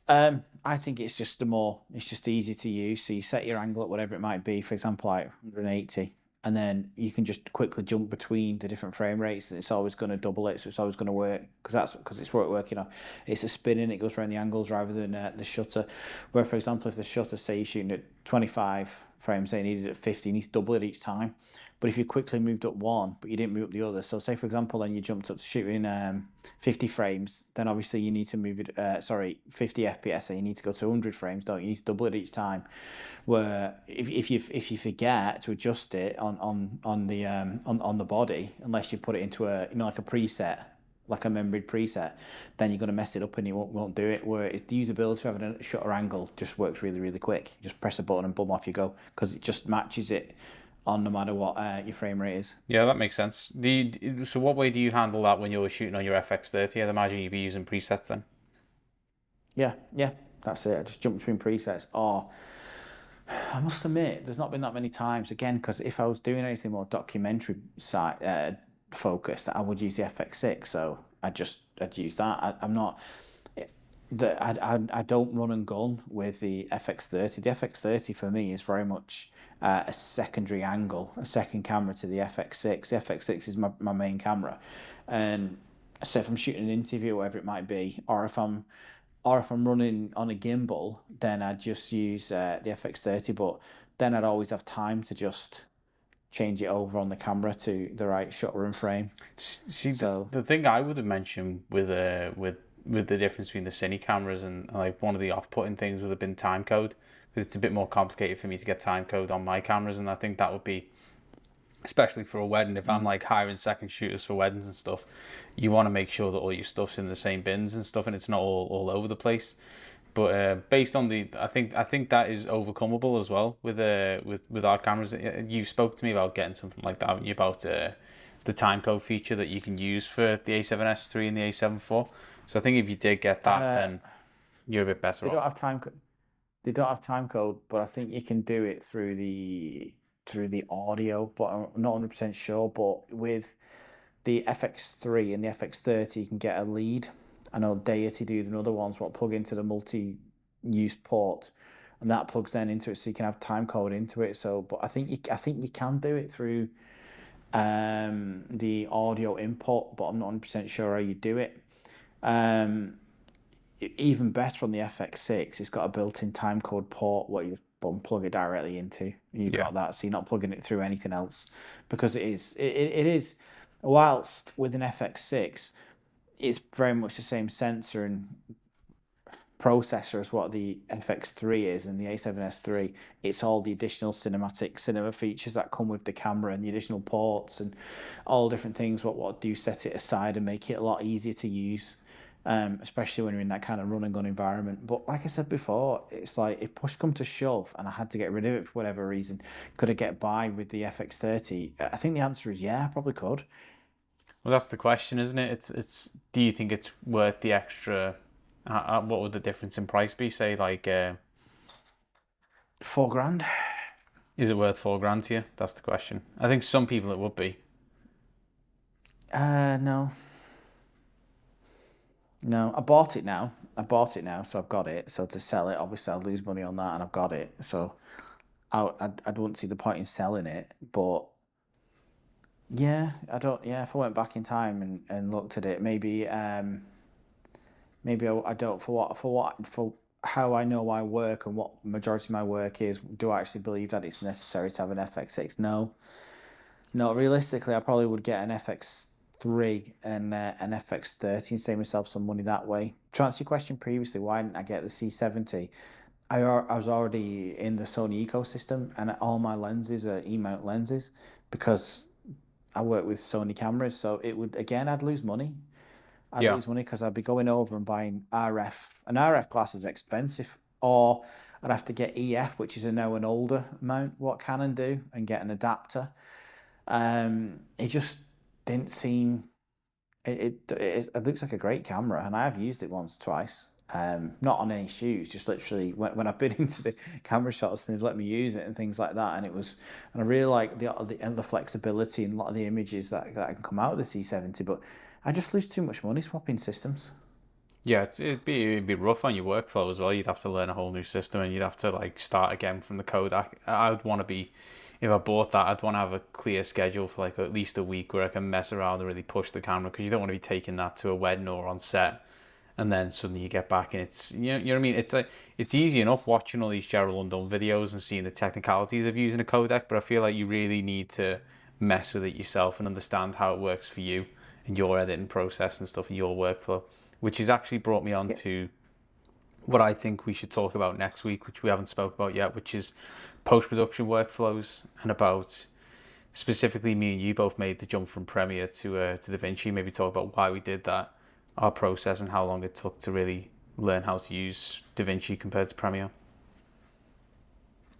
I think it's just easy to use. So you set your angle at whatever it might be, for example, like 180, and then you can just quickly jump between the different frame rates, and it's always going to double it, so it's always going to work because it's working on. It's a spinning, it goes around the angles rather than the shutter. Where, for example, if the shutter, say you're shooting at 25 frames, say you need it at 50, you need to double it each time. But if you quickly moved up one, but you didn't move up the other, so say for example, then you jumped up to shooting 50 frames, then obviously you need to move it. 50 FPS, and you need to go to 100 frames, don't you? You need to double it each time. Where if you forget to adjust it on the body, unless you put it into a like a preset, like a membered preset, then you're going to mess it up and you won't do it. Where it's the usability of having a shutter angle just works really, really quick. You just press a button and boom, off you go, because it just matches it on no matter what your frame rate is. Yeah, that makes sense. So what way do you handle that when you're shooting on your FX30? I'd imagine you'd be using presets then. Yeah, that's it. I just jump between presets. Or I must admit, there's not been that many times, again, because if I was doing anything more documentary side focused, I would use the FX6. So I'd use that. I'm not. I don't run and gun with the FX30. The FX30 for me is very much a secondary angle, a second camera to the FX6. The FX6 is my main camera, and so if I'm shooting an interview or whatever it might be, or if I'm running on a gimbal, then I'd just use the FX30. But then I'd always have time to just change it over on the camera to the right shutter and frame. See, so the thing I would have mentioned with the difference between the cine cameras and like one of the off-putting things would have been time code, because it's a bit more complicated for me to get time code on my cameras, and I think that would be, especially for a wedding, if I'm like hiring second shooters for weddings and stuff, you want to make sure that all your stuff's in the same bins and stuff and it's not all over the place. But based on I think that is overcomable as well with our cameras. You spoke to me about getting something like that, haven't you, about the time code feature that you can use for the A7S3 and the A7 IV. So I think if you did get that, then you're a bit better off. They don't have time code, but I think you can do it through the audio, but I'm not 100% sure. But with the FX3 and the FX30, you can get a lead. I know Deity do the other ones, what plug into the multi-use port, and that plugs then into it, so you can have time code into it. So, but I think you can do it through the audio input, but I'm not 100% sure how you do it. Even better on the FX6, it's got a built-in timecode port where you button, plug it directly into. You've Yeah. got that, so you're not plugging it through anything else, because it is. Whilst with an FX6, it's very much the same sensor and processor as what the FX3 is and the A7S3. It's all the additional cinematic cinema features that come with the camera and the additional ports and all different things. What do set it aside and make it a lot easier to use, especially when you're in that kind of run and gun environment. But like I said before, it's like if push come to shove and I had to get rid of it for whatever reason, could I get by with the FX30? I think the answer is yeah, I probably could. Well, that's the question, isn't it? It's. Do you think it's worth the extra? What would the difference in price be? Say like, £4,000. is it worth $4,000 to you? That's the question. I think some people it would be. No. No, I bought it now. So I've got it. So to sell it, obviously I'll lose money on that, and I've got it. So I wouldn't see the point in selling it. But yeah, I don't. Yeah, if I went back in time and looked at it, maybe maybe I don't for how I know I work and what majority of my work is. Do I actually believe that it's necessary to have an FX6? No. No, realistically, I probably would get an FX3 and an FX30 and save myself some money that way. To answer your question previously, why didn't I get the C70? I was already in the Sony ecosystem, and all my lenses are E-mount lenses because I work with Sony cameras. So it would, again, I'd lose money. I'd Yeah. lose money because I'd be going over and buying RF. An RF glass is expensive, or I'd have to get EF, which is now an older mount, what Canon do, and get an adapter. It just didn't seem. It looks like a great camera, and I have used it once, twice. Not on any shoots, just literally when I've been into the camera shots and they've let me use it and things like that. And I really like the flexibility and a lot of the images that can come out of the C70. But I just lose too much money swapping systems. Yeah, it'd be rough on your workflow as well. You'd have to learn a whole new system, and you'd have to like start again from the Kodak. I would want to be, if I bought that, I'd want to have a clear schedule for like at least a week where I can mess around and really push the camera, because you don't want to be taking that to a wedding or on set, and then suddenly you get back and it's you know what I mean. It's easy enough watching all these Gerald Undone videos and seeing the technicalities of using a Kodak, but I feel like you really need to mess with it yourself and understand how it works for you and your editing process and stuff and your workflow, which has actually brought me on to what I think we should talk about next week, which we haven't spoke about yet, which is post-production workflows, and about specifically me and you both made the jump from Premiere to DaVinci. Maybe talk about why we did that, our process, and how long it took to really learn how to use DaVinci compared to Premiere.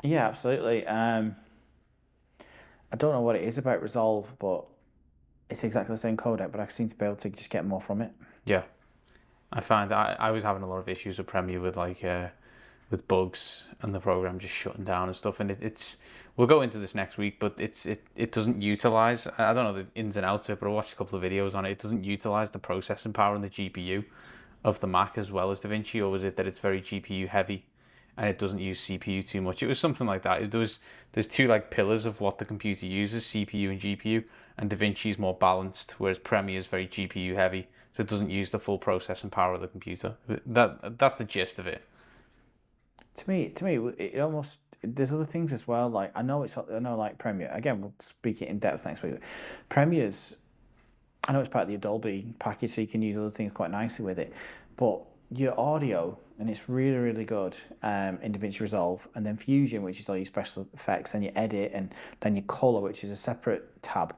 Yeah, absolutely. I don't know what it is about Resolve, but it's exactly the same codec, but I seem to be able to just get more from it. Yeah. I find I was having a lot of issues with Premiere with with bugs and the program just shutting down and stuff. And it's we'll go into this next week, but it doesn't utilize. I don't know the ins and outs of it, but I watched a couple of videos on it. It doesn't utilize the processing power and the GPU of the Mac as well as DaVinci, or was it that it's very GPU heavy and it doesn't use CPU too much? It was something like that. There's two like pillars of what the computer uses, CPU and GPU, and DaVinci is more balanced, whereas Premiere is very GPU heavy. So it doesn't use the full processing power of the computer. That's the gist of it. To me, it almost there's other things as well. Like I know like Premiere. Again, we'll speak it in depth next week. Premiere's, I know it's part of the Adobe package, so you can use other things quite nicely with it. But your audio, and it's really, really good in DaVinci Resolve, and then Fusion, which is all your special effects, and your edit, and then your color, which is a separate tab.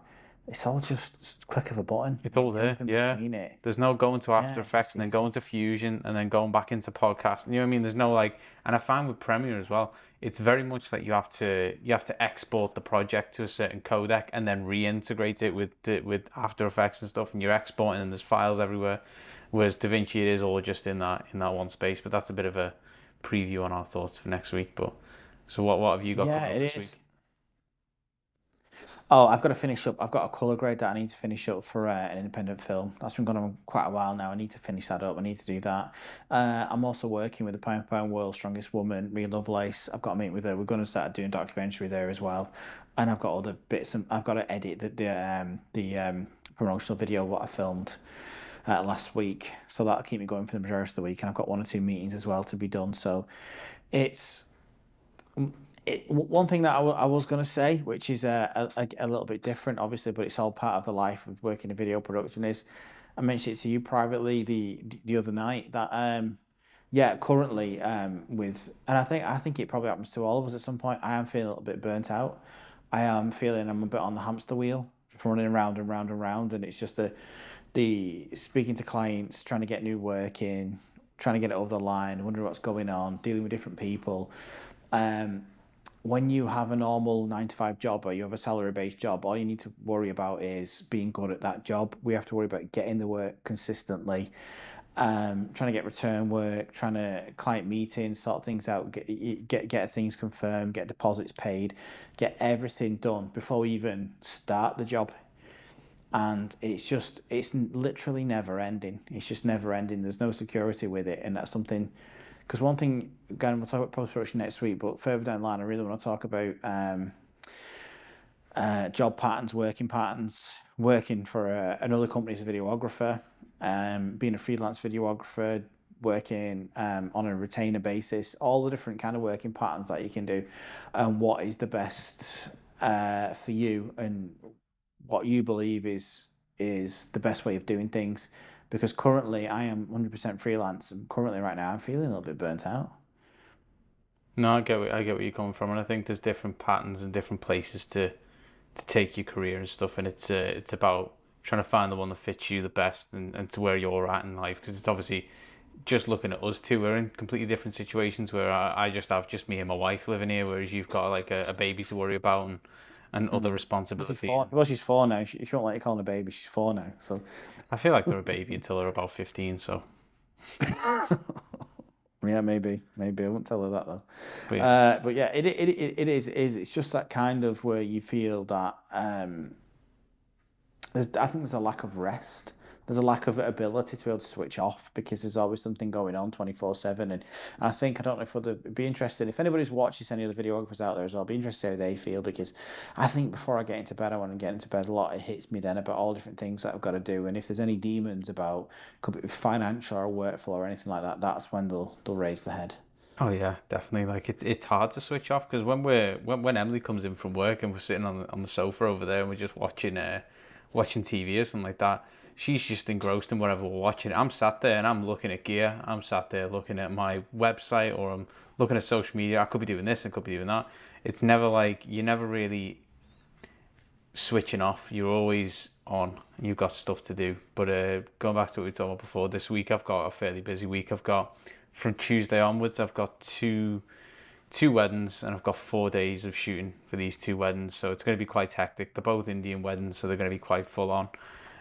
It's all just click of a button. It's all there, yeah. There's no going to After Effects and then going to Fusion and then going back into podcast. You know what I mean? There's no like, and I find with Premiere as well, it's very much like you have to export the project to a certain codec and then reintegrate it with After Effects and stuff, and you're exporting and there's files everywhere. Whereas DaVinci, it is all just in that one space. But that's a bit of a preview on our thoughts for next week. But so what have you got coming up this week? Oh, I've got to finish up. I've got a colour grade that I need to finish up for an independent film. That's been going on quite a while now. I need to finish that up. I need to do that. I'm also working with the Pound World's Strongest Woman, Rhea Lovelace. I've got to meet with her. We're going to start doing a documentary there as well. And I've got other bits. I've got to edit the promotional video what I filmed last week. So that'll keep me going for the majority of the week. And I've got 1 or 2 meetings as well to be done. So it's One thing that I was going to say, which is a little bit different, obviously, but it's all part of the life of working in video production, is I mentioned it to you privately the other night that yeah, currently with, and I think it probably happens to all of us at some point. I am feeling a little bit burnt out. I am feeling I'm a bit on the hamster wheel, just running around and round and round, and it's just the speaking to clients, trying to get new work in, trying to get it over the line, wondering what's going on, dealing with different people. Um, when you have a normal 9 to 5 job or you have a salary based job, all you need to worry about is being good at that job. We have to worry about getting the work consistently, trying to get return work, trying to client meetings, sort things out, get things confirmed, get deposits paid, get everything done before we even start the job. And it's literally never ending. It's just never ending. There's no security with it, and that's something. Because one thing, again, we'll talk about post production next week, but further down the line, I really want to talk about job patterns, working for another company as a videographer, being a freelance videographer, working on a retainer basis, all the different kind of working patterns that you can do, and what is the best for you, and what you believe is the best way of doing things. Because currently I am 100% freelance, and currently right now I'm feeling a little bit burnt out. No, I get where you're coming from, and I think there's different patterns and different places to take your career and stuff, and it's about trying to find the one that fits you the best and to where you're at in life, because it's obviously just looking at us two, we're in completely different situations where I just have just me and my wife living here, whereas you've got like a baby to worry about and other responsibilities. Well, she's 4 now. She won't let you call her a baby. She's 4 now. So I feel like they're a baby until they're about 15, so. yeah, maybe I won't tell her that though. But yeah, it is. It's just that kind of where you feel that I think there's a lack of rest. There's a lack of ability to be able to switch off because there's always something going on 24/7. And I think, I don't know if it'd be interesting, if anybody's watching any other videographers out there as well, I'd be interested how they feel, because I think before I get into bed, I want to get into bed a lot. It hits me then about all different things that I've got to do. And if there's any demons about, could be financial or workflow or anything like that, that's when they'll raise the head. Oh yeah, definitely. Like it's hard to switch off, because when Emily comes in from work and we're sitting on the sofa over there and we're just watching TV or something like that, she's just engrossed in whatever we're watching. I'm sat there and I'm looking at gear. I'm sat there looking at my website, or I'm looking at social media. I could be doing this, I could be doing that. It's never like, you're never really switching off. You're always on. You've got stuff to do. But going back to what we talked about before, this week I've got a fairly busy week. I've got, from Tuesday onwards, I've got two weddings, and I've got 4 days of shooting for these 2 weddings, so it's going to be quite hectic. They're both Indian weddings, so they're going to be quite full on,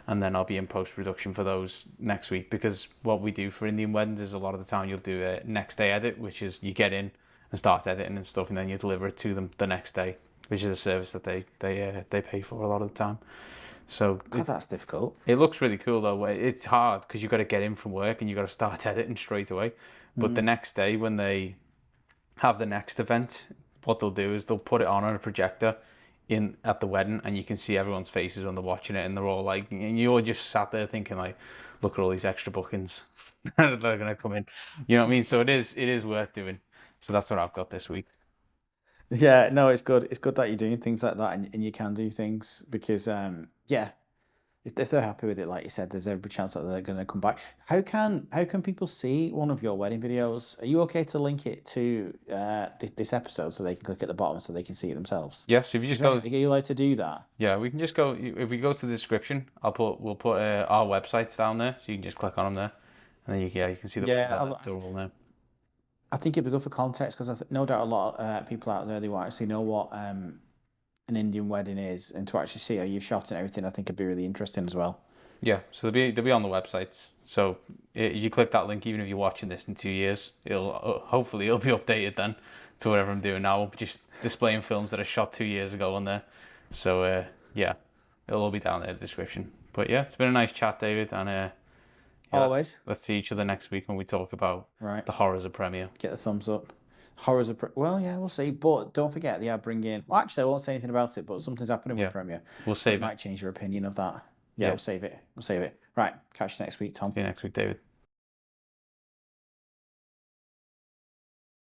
and then I'll be in post-production for those next week, because what we do for Indian weddings is a lot of the time you'll do a next day edit, which is you get in and start editing and stuff, and then you deliver it to them the next day, which is a service that they pay for a lot of the time. So God, that's difficult. It looks really cool though. It's hard because you got to get in from work and you got to start editing straight away. But the next day, when they have the next event, what they'll do is they'll put it on a projector in at the wedding, and you can see everyone's faces when they're watching it, and they're all like, and you're just sat there thinking like, look at all these extra bookings that are gonna come in. You know what I mean? So it is worth doing. So that's what I've got this week. Yeah, no, it's good. It's good that you're doing things like that, and you can do things, because yeah, if they're happy with it, like you said, there's every chance that they're going to come back. How can people see one of your wedding videos? Are you okay to link it to this episode so they can click at the bottom so they can see it themselves? Yes, if you just go, are you allowed to do that? Yeah, we can just go. If we go to the description, we'll put our websites down there, so you can just click on them there, and then you can see the ones that they're all there. I think it'd be good for context, because no doubt a lot of people out there, they will actually know what an Indian wedding is, and to actually see how you've shot and everything, I think it'd be really interesting as well. Yeah, so they'll be on the websites. So you click that link, even if you're watching this in 2 years, hopefully it'll be updated then to whatever I'm doing now. We'll be just displaying films that are shot 2 years ago on there. So yeah, it'll all be down there in the description. But yeah, it's been a nice chat, David, and yeah, always. Let's see each other next week when we talk about the horrors of Premiere. Get the thumbs up. Horrors of well, yeah, we'll see. But don't forget, they are bringing. Well, actually, I won't say anything about it. But something's happening with Premiere. We'll save it. Might change your opinion of that. Yeah, we'll save it. Right. Catch you next week, Tom. See you next week, David.